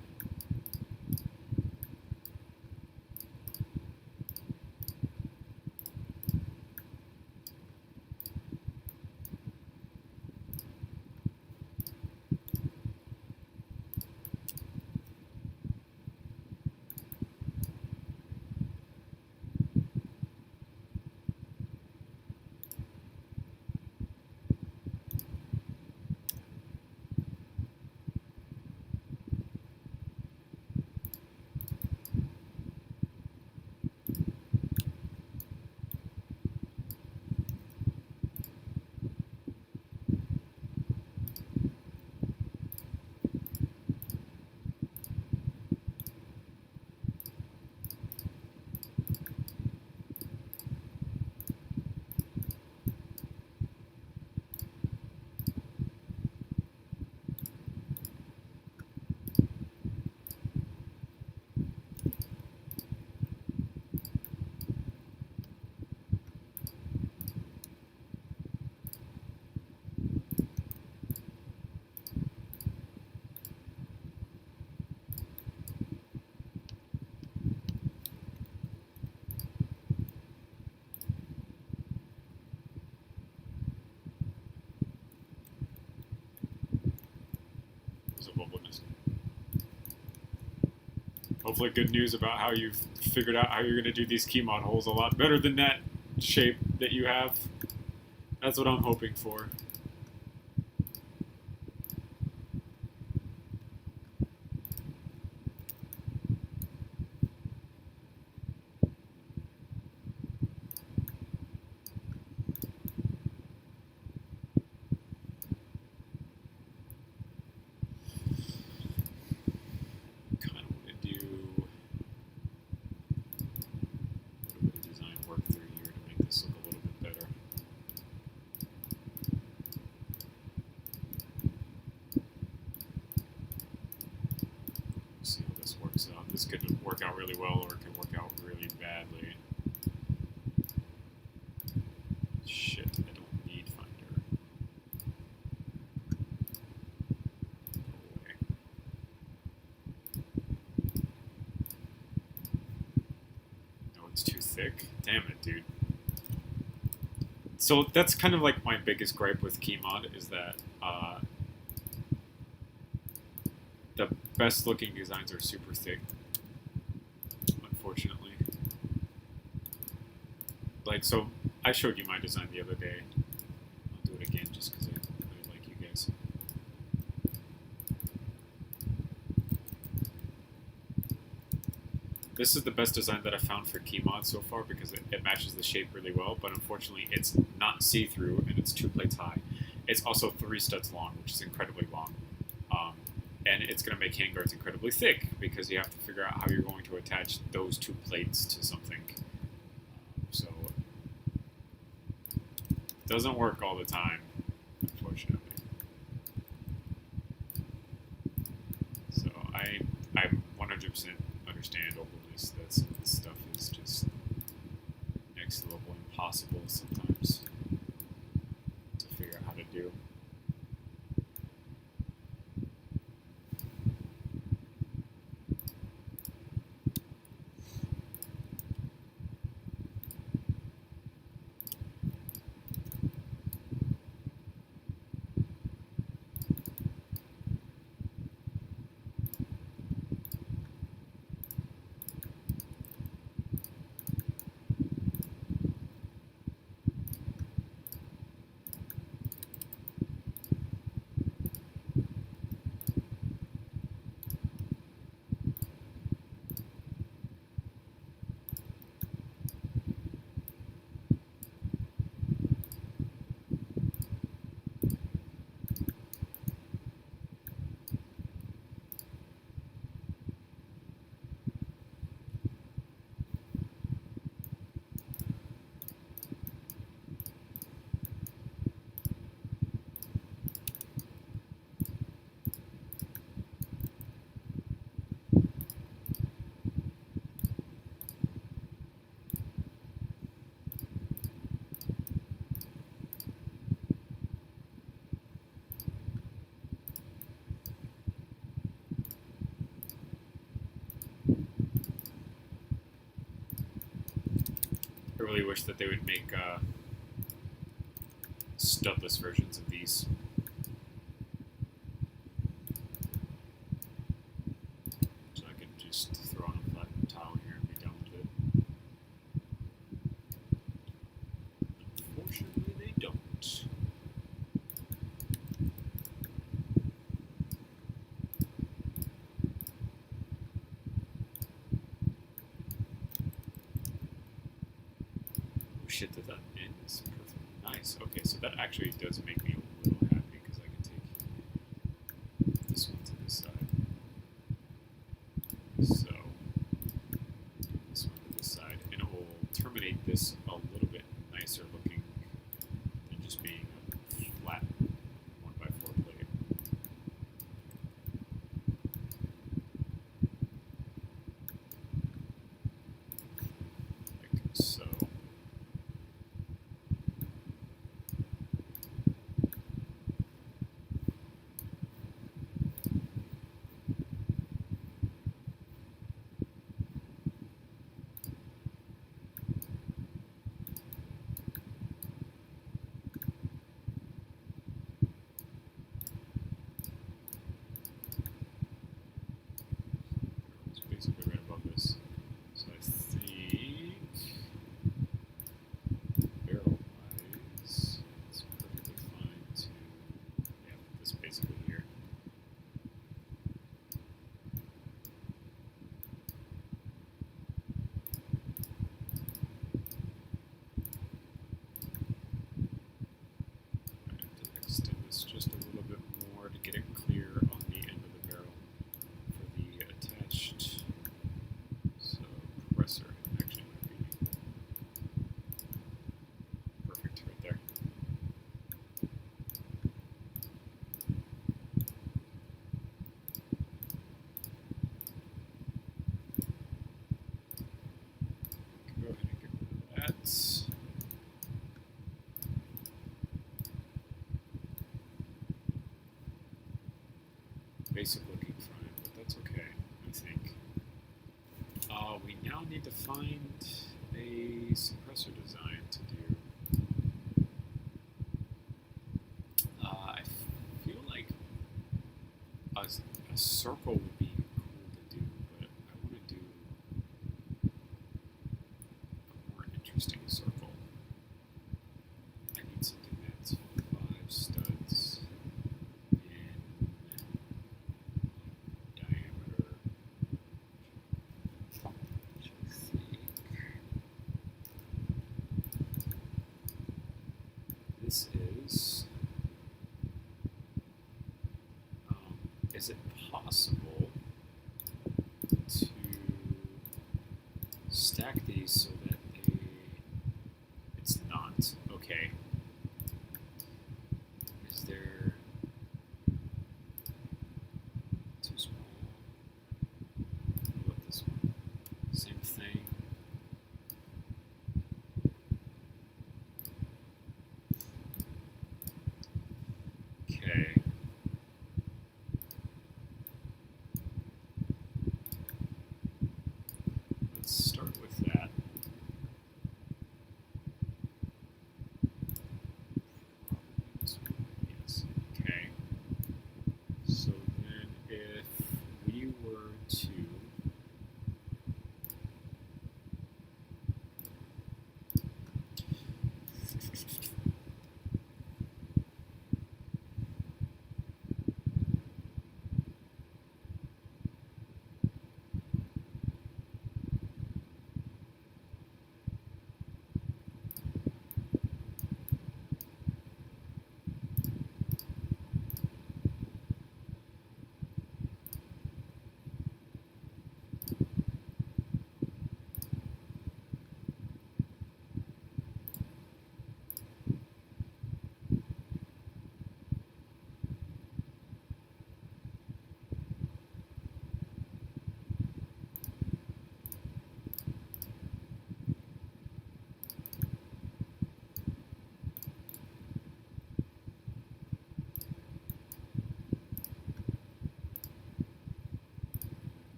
Hopefully good news about how you've figured out how you're going to do these key mod holes a lot better than that shape that you have. That's what I'm hoping for. This could work out really well, or it could work out really badly. Shit, I don't need Finder. Go away. No, it's too thick. Damn it, dude. So that's kind of like my biggest gripe with Keymod, is that the best looking designs are super thick. Unfortunately. Like, so I showed you my design the other day. I'll do it again just because I really like you guys. This is the best design that I found for Keymod so far because it matches the shape really well, but unfortunately it's not see-through and it's 2 plates high. It's also 3 studs long, which is incredibly long. And it's going to make handguards incredibly thick because you have to figure out how you're going to attach those two plates to something. So it doesn't work all the time, unfortunately. So I 100% understand all of this, that some of this stuff is just next level impossible sometimes to figure out how to do. I really wish that they would make studless versions of these. So I could just throw on a flat tile here and be done with it. Unfortunately, they don't. Shit, that end is perfect. Nice. Okay, so that actually does make me a little happy because I can take this one to this side. So, this one to this side, and it will terminate this a little bit nicer looking than just being a flat 1x4 plate. Like so. Basically right above this. So I think barrel-wise, it's perfectly fine to put this basically here. I have to extend this just a little bit more to get it clear on the end of the barrel for the attached compressor. Actually might be perfect right there. Go ahead and get rid of that. Basic looking front, but that's okay, I think. We now need to find a suppressor design to do. I feel like a circle would be cool to do, but I want to do a more interesting circle. I need something that's 5 studs in diameter. This is is it possible to stack these so that it's not? Okay. Is there too small? What about this one? Same thing. Okay. Let's start with that. Yes. Okay. So then if we were to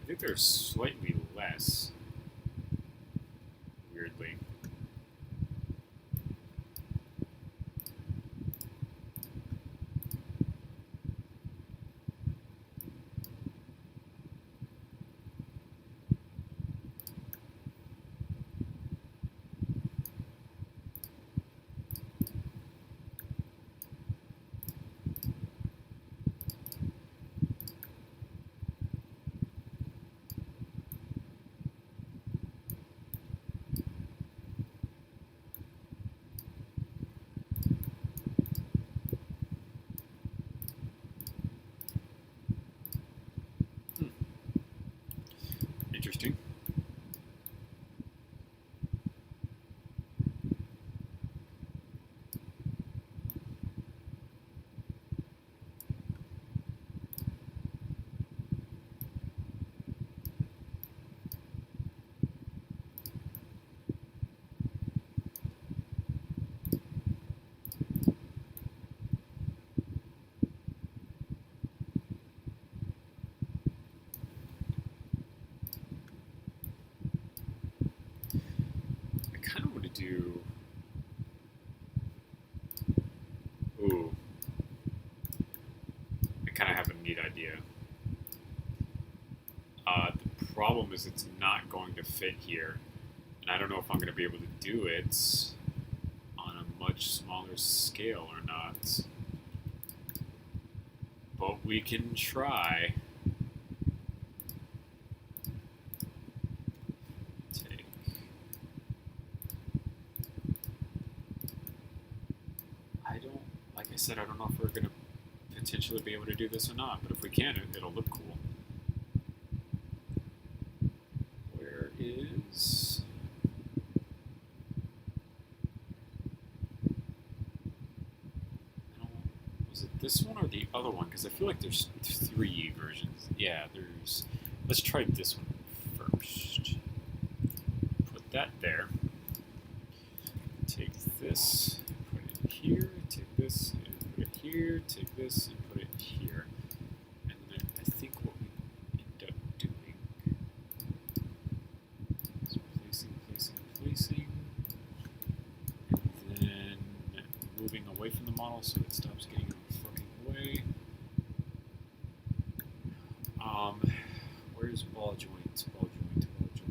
I think there's slightly less, weirdly. Interesting. Do ooh, I kind of have a neat idea. The problem is it's not going to fit here, and I don't know if I'm going to be able to do it on a much smaller scale or not. But we can try. Like I said, I don't know if we're going to potentially be able to do this or not, but if we can, it'll look cool. Where is... Was it this one or the other one? Because I feel like there's 3 versions. Yeah, there's... Let's try this one first. Put that there. Take this, put it here, take this and put it here, take this and put it here. And then I think what we end up doing is placing, and then moving away from the model so it stops getting in the fucking way. Where's ball joint? Ball joint.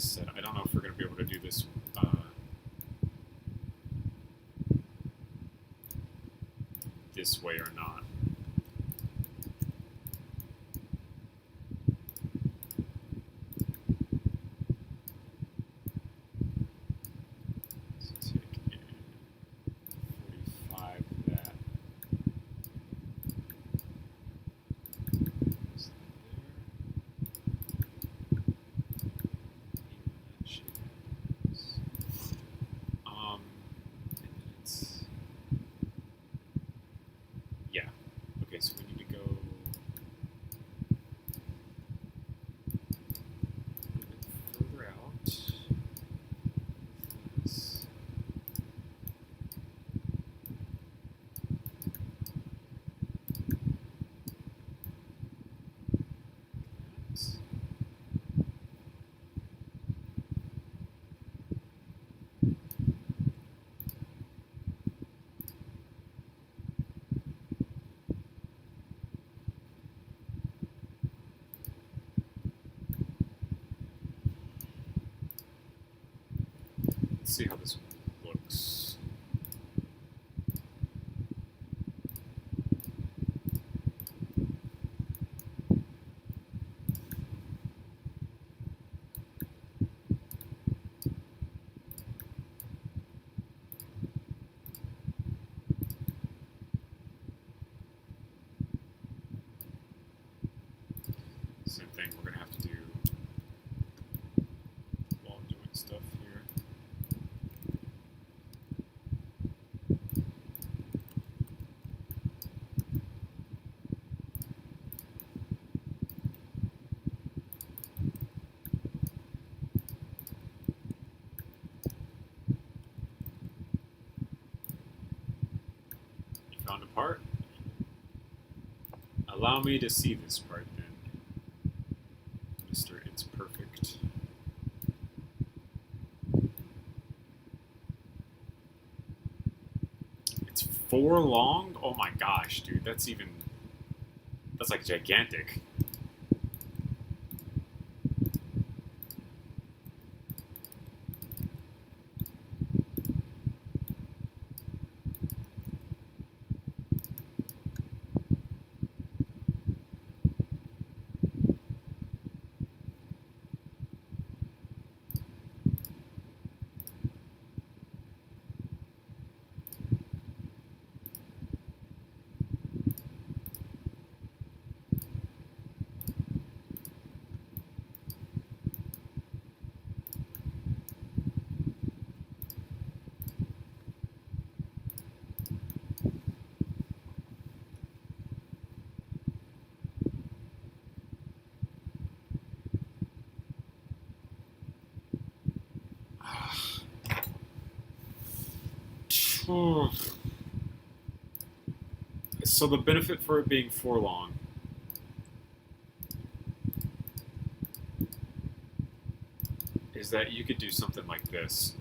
set. I don't know if we're going to be able to do this this way or not. So take in 45 that. Is that there? And then it's, yeah. Okay, so we need to go a little bit further out. This. Let's see how this looks. Same thing, we're going to have to do wall joint stuff here. You found a part? Allow me to see this part then. Mr. It's Perfect. It's 4 long? Oh my gosh, dude. That's like gigantic. So the benefit for it being 4 long is that you could do something like this.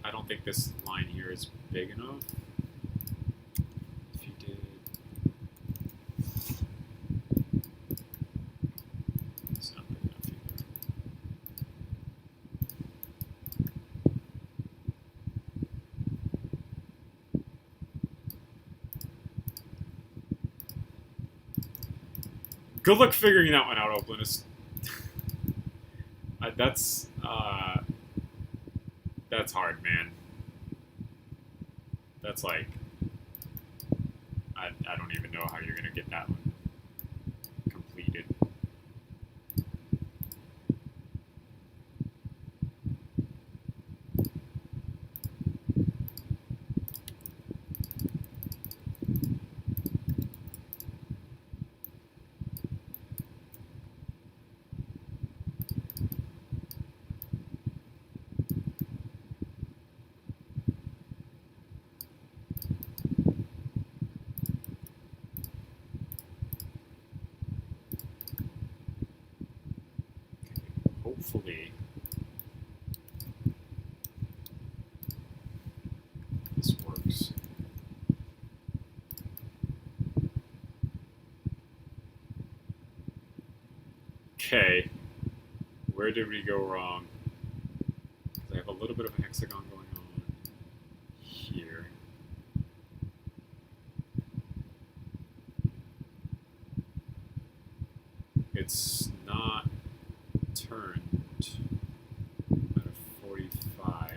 I don't think this line here is big enough. If you did, it's not big enough either. Good luck figuring that one out, Oplinus. That's hard, man. That's like, I don't even know how you're gonna get that one completed. hopefully this works. Okay, where did we go wrong? Because I have a little bit of a hexagon going on here. It's not turned at a 45.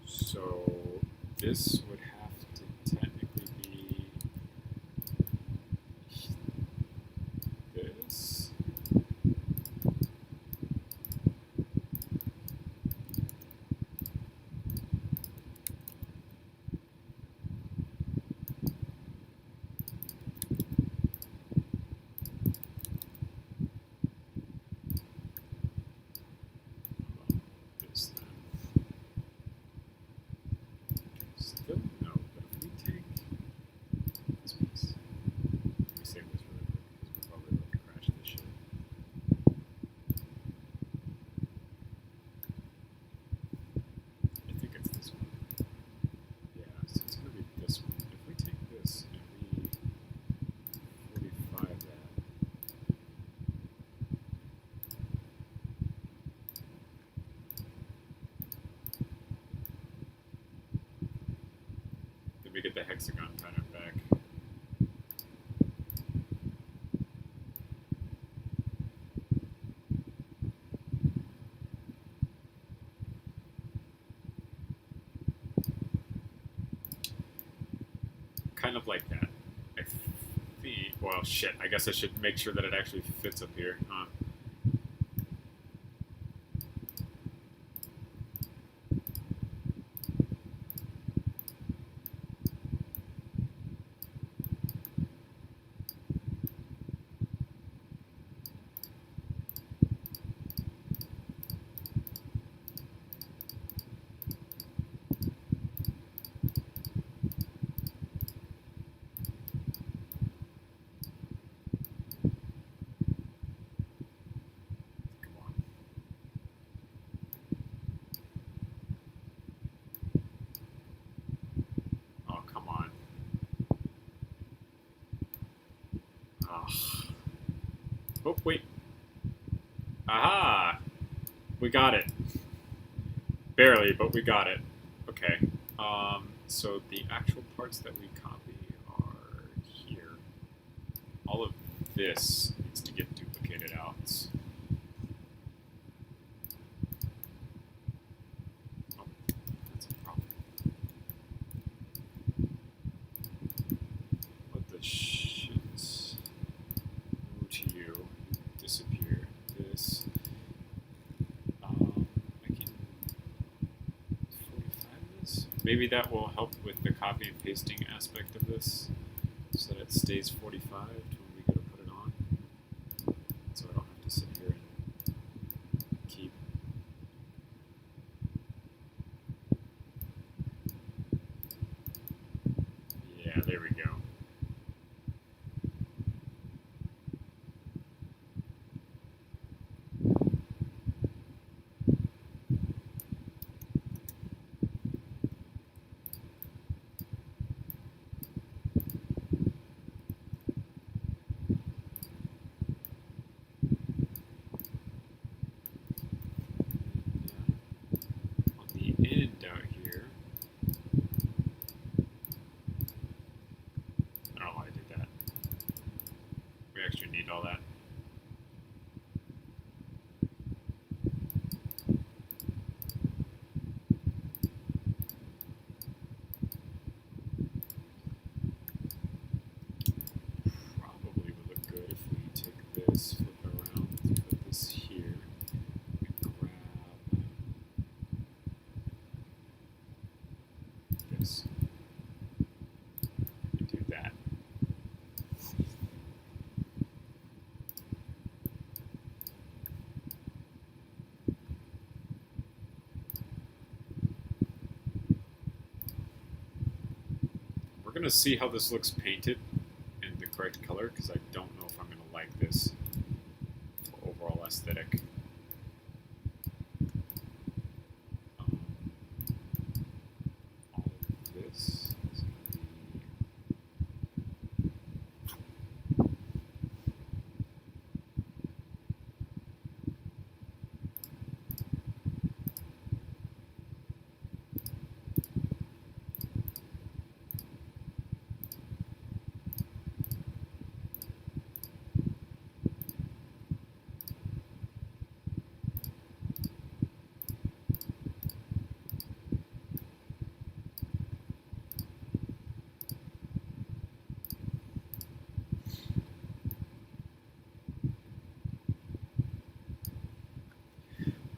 So this would have to technically be this. This then. Still no, but if we take this piece, let me save this really quick because we're probably about to crash this shit. I think it's this one. Yeah, so it's going to be this one. If we take this and we 45 that, then we get the hexagon pattern back. Kind of like that. I think, well, shit, I guess I should make sure that it actually fits up here, huh? Come on. Oh, come on. Ugh. Oh, wait. Aha! We got it. Barely, but we got it. Okay. So the actual parts that we copy are here. All of this needs to get duplicated out. Oh, that's a problem. What the shit? Move to you. Disappear. This. I can 45 this. Maybe that will help with the copy and pasting aspect of this, so that it stays 45 to when we go to put it on. So I don't have to sit here and keep. Yeah, there we go. On the end out here, I don't know why I did that. We actually need all that. Probably would look good if we take this, flip it around, put this here, and grab this, and do that. We're going to see how this looks painted in the correct color, because I don't know if like this overall aesthetic. All of this is going to be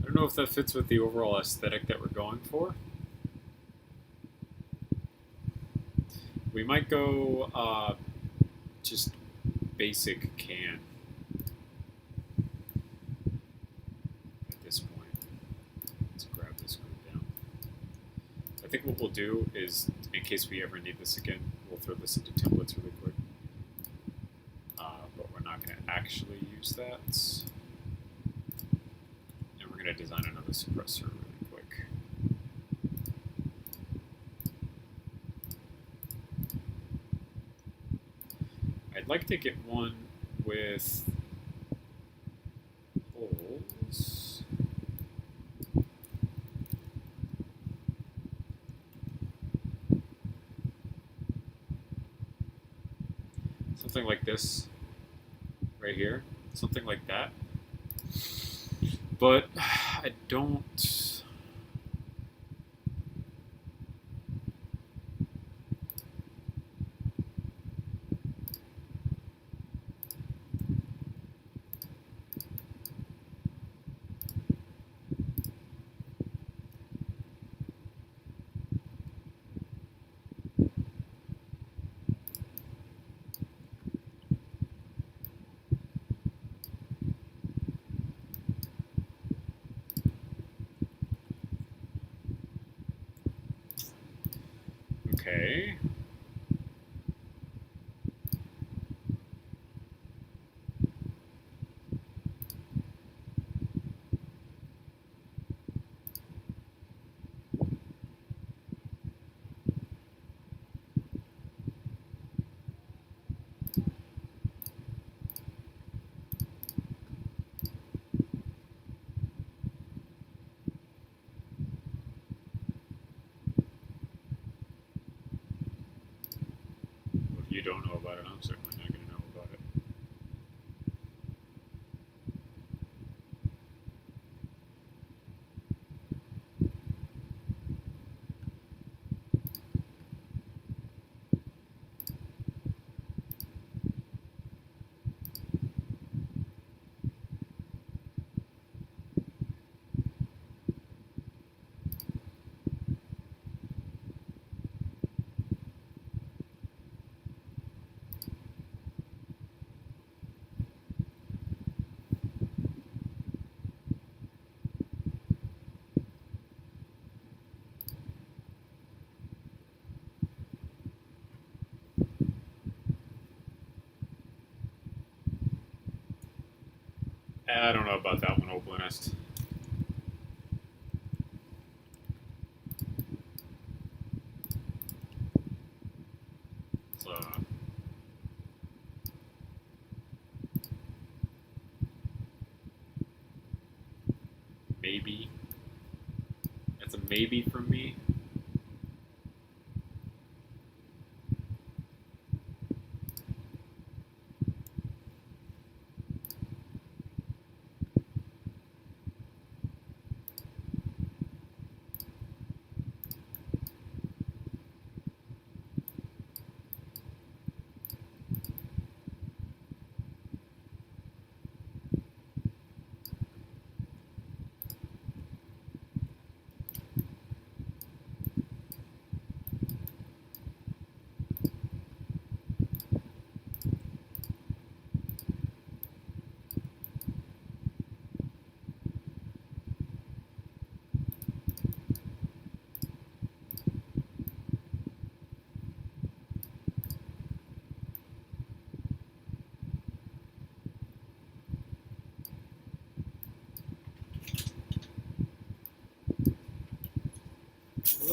I don't know if that fits with the overall aesthetic that we're going for. We might go just basic can at this point. Let's grab this group down. I think what we'll do is, in case we ever need this again, we'll throw this into templates really quick. But we're not going to actually use that. And we're going to design another suppressor really quick. I'd like to get one with holes. Something like this right here. Something like that. But I don't... Okay. If you don't know about it, I'm certainly not going to know about it. I don't know about that one, Oblinist. Maybe. That's a maybe from me.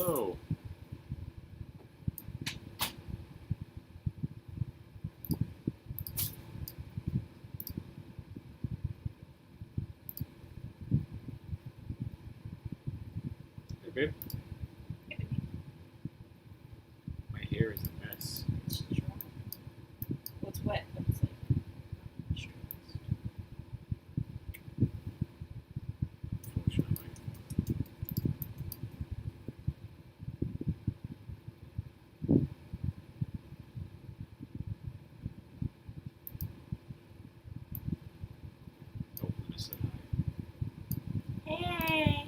Hello. Hey, babe. My hair is a mess. It's dry. Well, it's wet, but it's like stressed. Unfortunately. Oh, Linda said hi. Hey!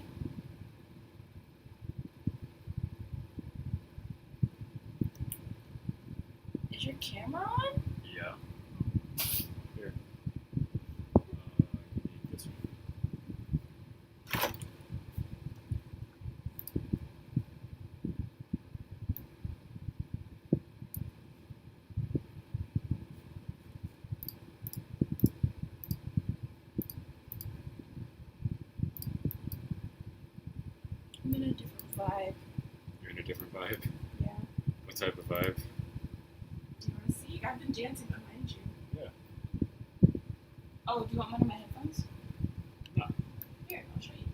Is your camera on? Yeah. Here. You need this one. I'm in a different vibe. You're in a different vibe. Yeah. What type of vibe? Do you want to see? I've been dancing behind you. Yeah. Oh, do you want one of my headphones? No. Here, I'll show you.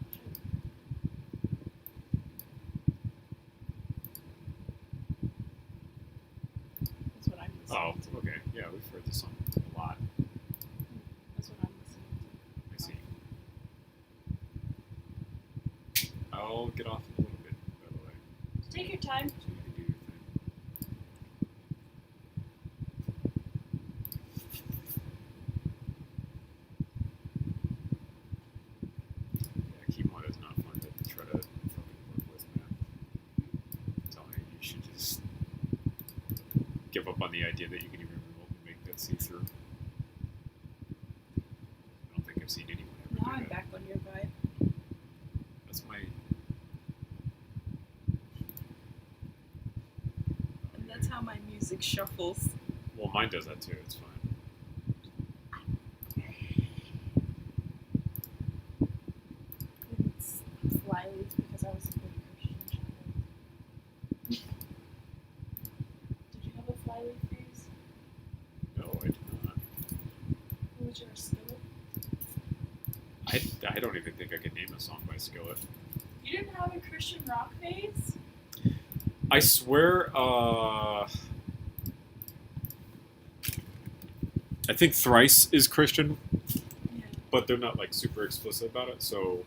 That's what I'm listening Oh, to. okay. Yeah, we've heard this song a lot. That's what I'm listening I see. I'll get off a little bit, by the way, to. Take your time. so you can do your thing. Yeah, keyboard is not fun to try to fucking work with, man. I'm telling you, you should just give up on the idea that you can even remotely make that see-through. I don't think I've seen anyone ever Now do I'm that. back on your vibe. That's my... And that's how my music shuffles. Well, mine does that too, it's fine. It's Flyleaf because I was a good Christian child. Did you have a Flyleaf phase? No, I do not. What was your skillet? I don't even think I could name a song by Skillet. You didn't have a Christian rock phase? I swear, I think Thrice is Christian, Yeah. but they're not like super explicit about it, so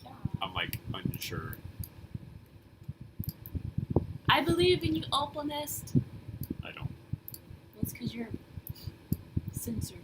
Yeah. I'm like unsure. I believe in you, opalist. I don't. Well, it's because you're censored.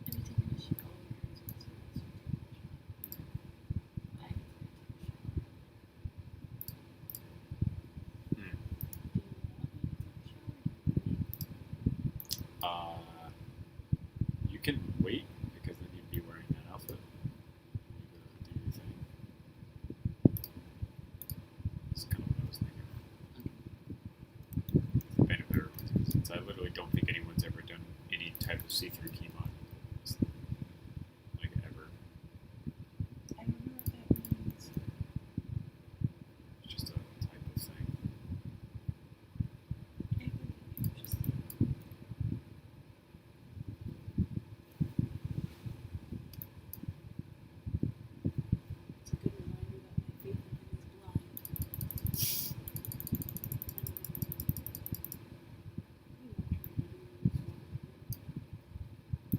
Every time I should go over here, it's I get to take a shower. Hmm. Do you want me to take a shower? You can wait because then you'd be wearing that outfit. You go do your thing. That's kind of what I was thinking. The benefit of it, since I literally don't think anyone's ever done any type of see-through keyboard, like ever. I don't know what that means. It's just a type of thing. I believe you just It's a good reminder that my faith in him is blind.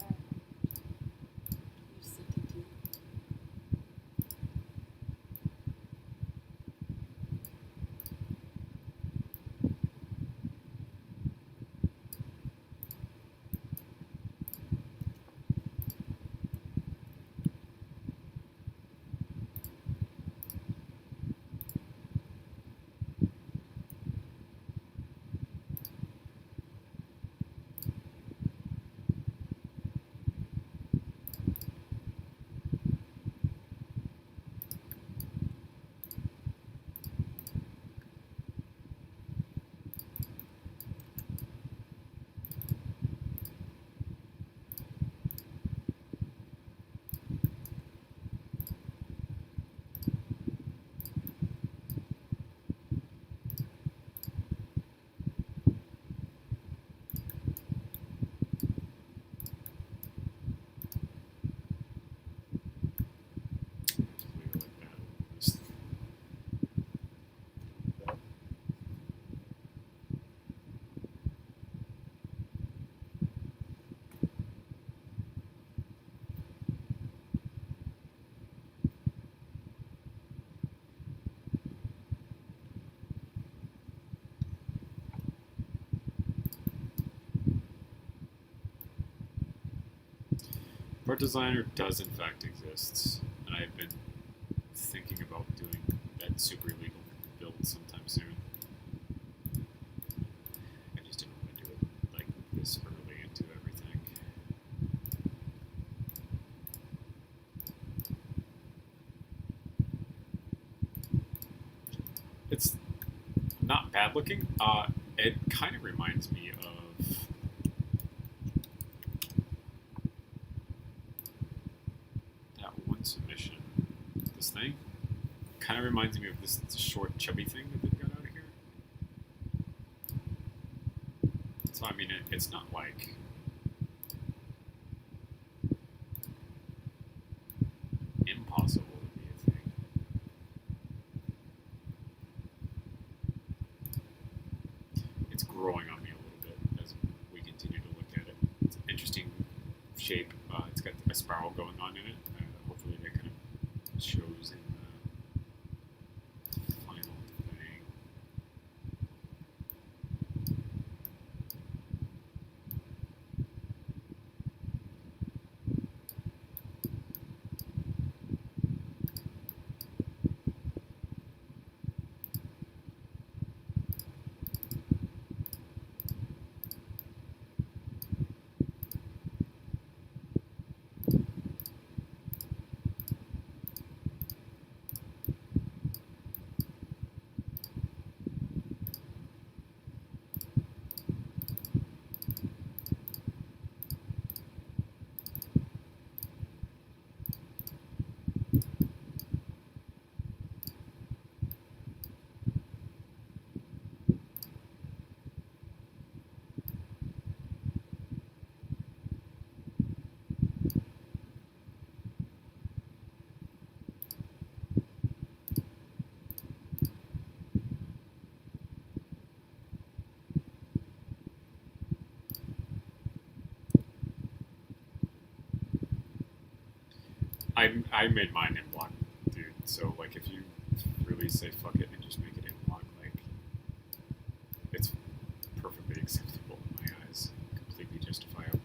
Part Designer does in fact exist, and I've been thinking about doing that super illegal build sometime soon. I just didn't want to do it like this early into everything. It's not bad looking. It kind of reminds me of that one submission. This thing kind of reminds me of this short, chubby thing that they've got out here. So I mean, it's not like impossible to be a thing. It's growing on me a little bit as we continue to look at it. It's an interesting shape. It's got a spiral going on in it. Hopefully that kind of shows in the final thing. I made mine in block, dude. So like, if you really say fuck it and just make it in block, like, it's perfectly acceptable in my eyes, completely justifiable.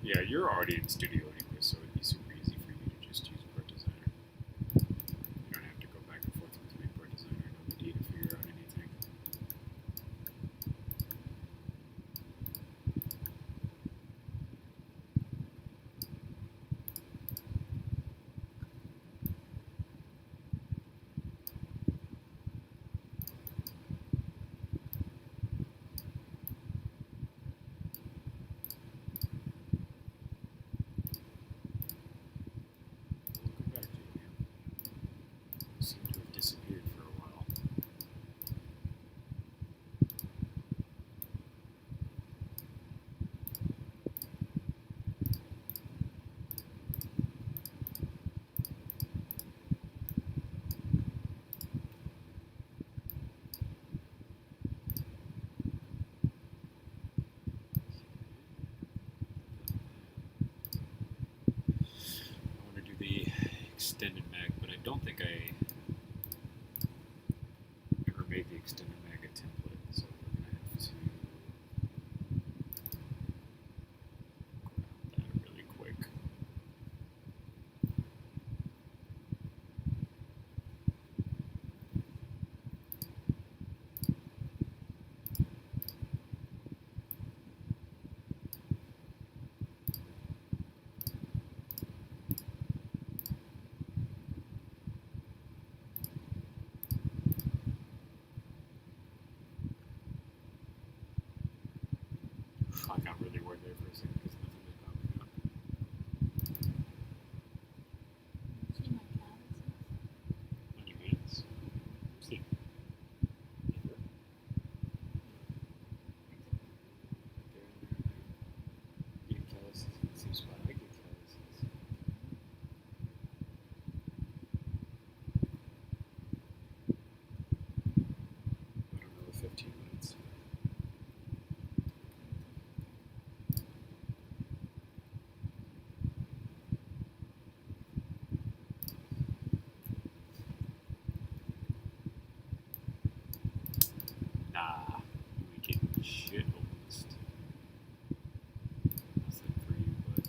Yeah, you're already in studio anyway, so it'd be super easy for you to just use Part Designer. You don't have to go back and forth between Part Designer and OBD to figure out anything. I got really worried there for a second because nothing was popping up. See my calluses? On your hands? See. There. You get calluses in the same spot I get calluses. I don't know, 15 minutes. Nah, we get shit almost. Nothing for you, but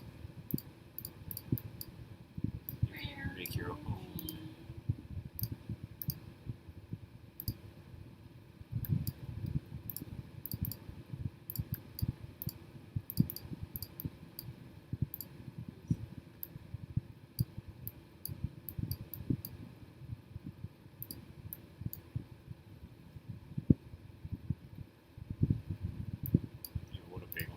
you can make your own. You know, what a bagel.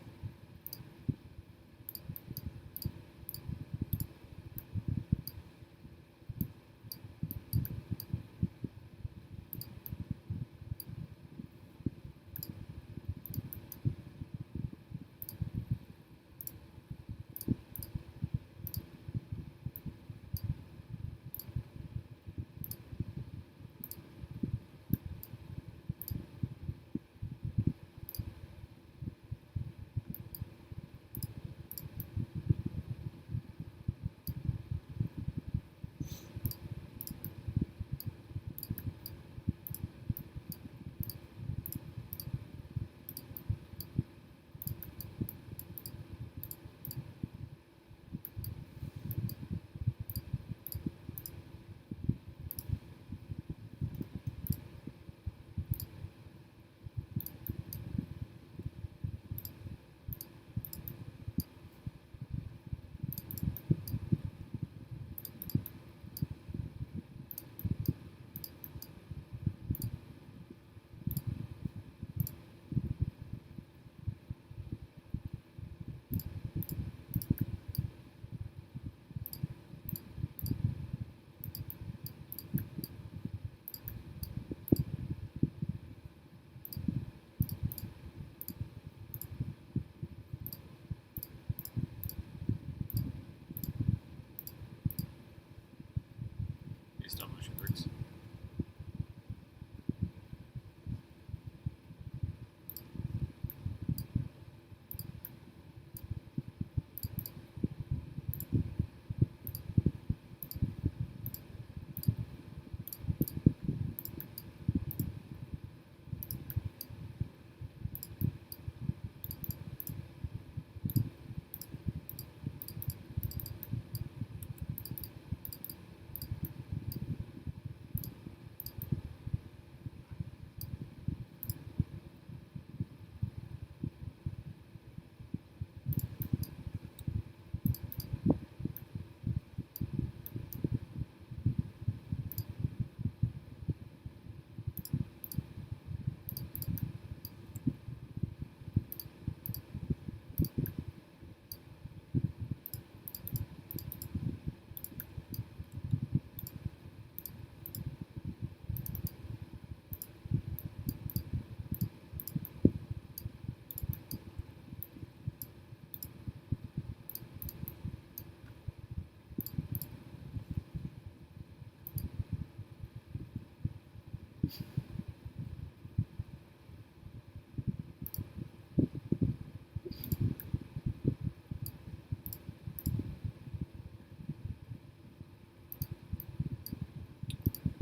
These stop motion bricks.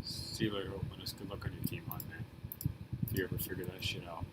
See you later, Hopman. Good luck on your team on, man. If you ever figure that shit out.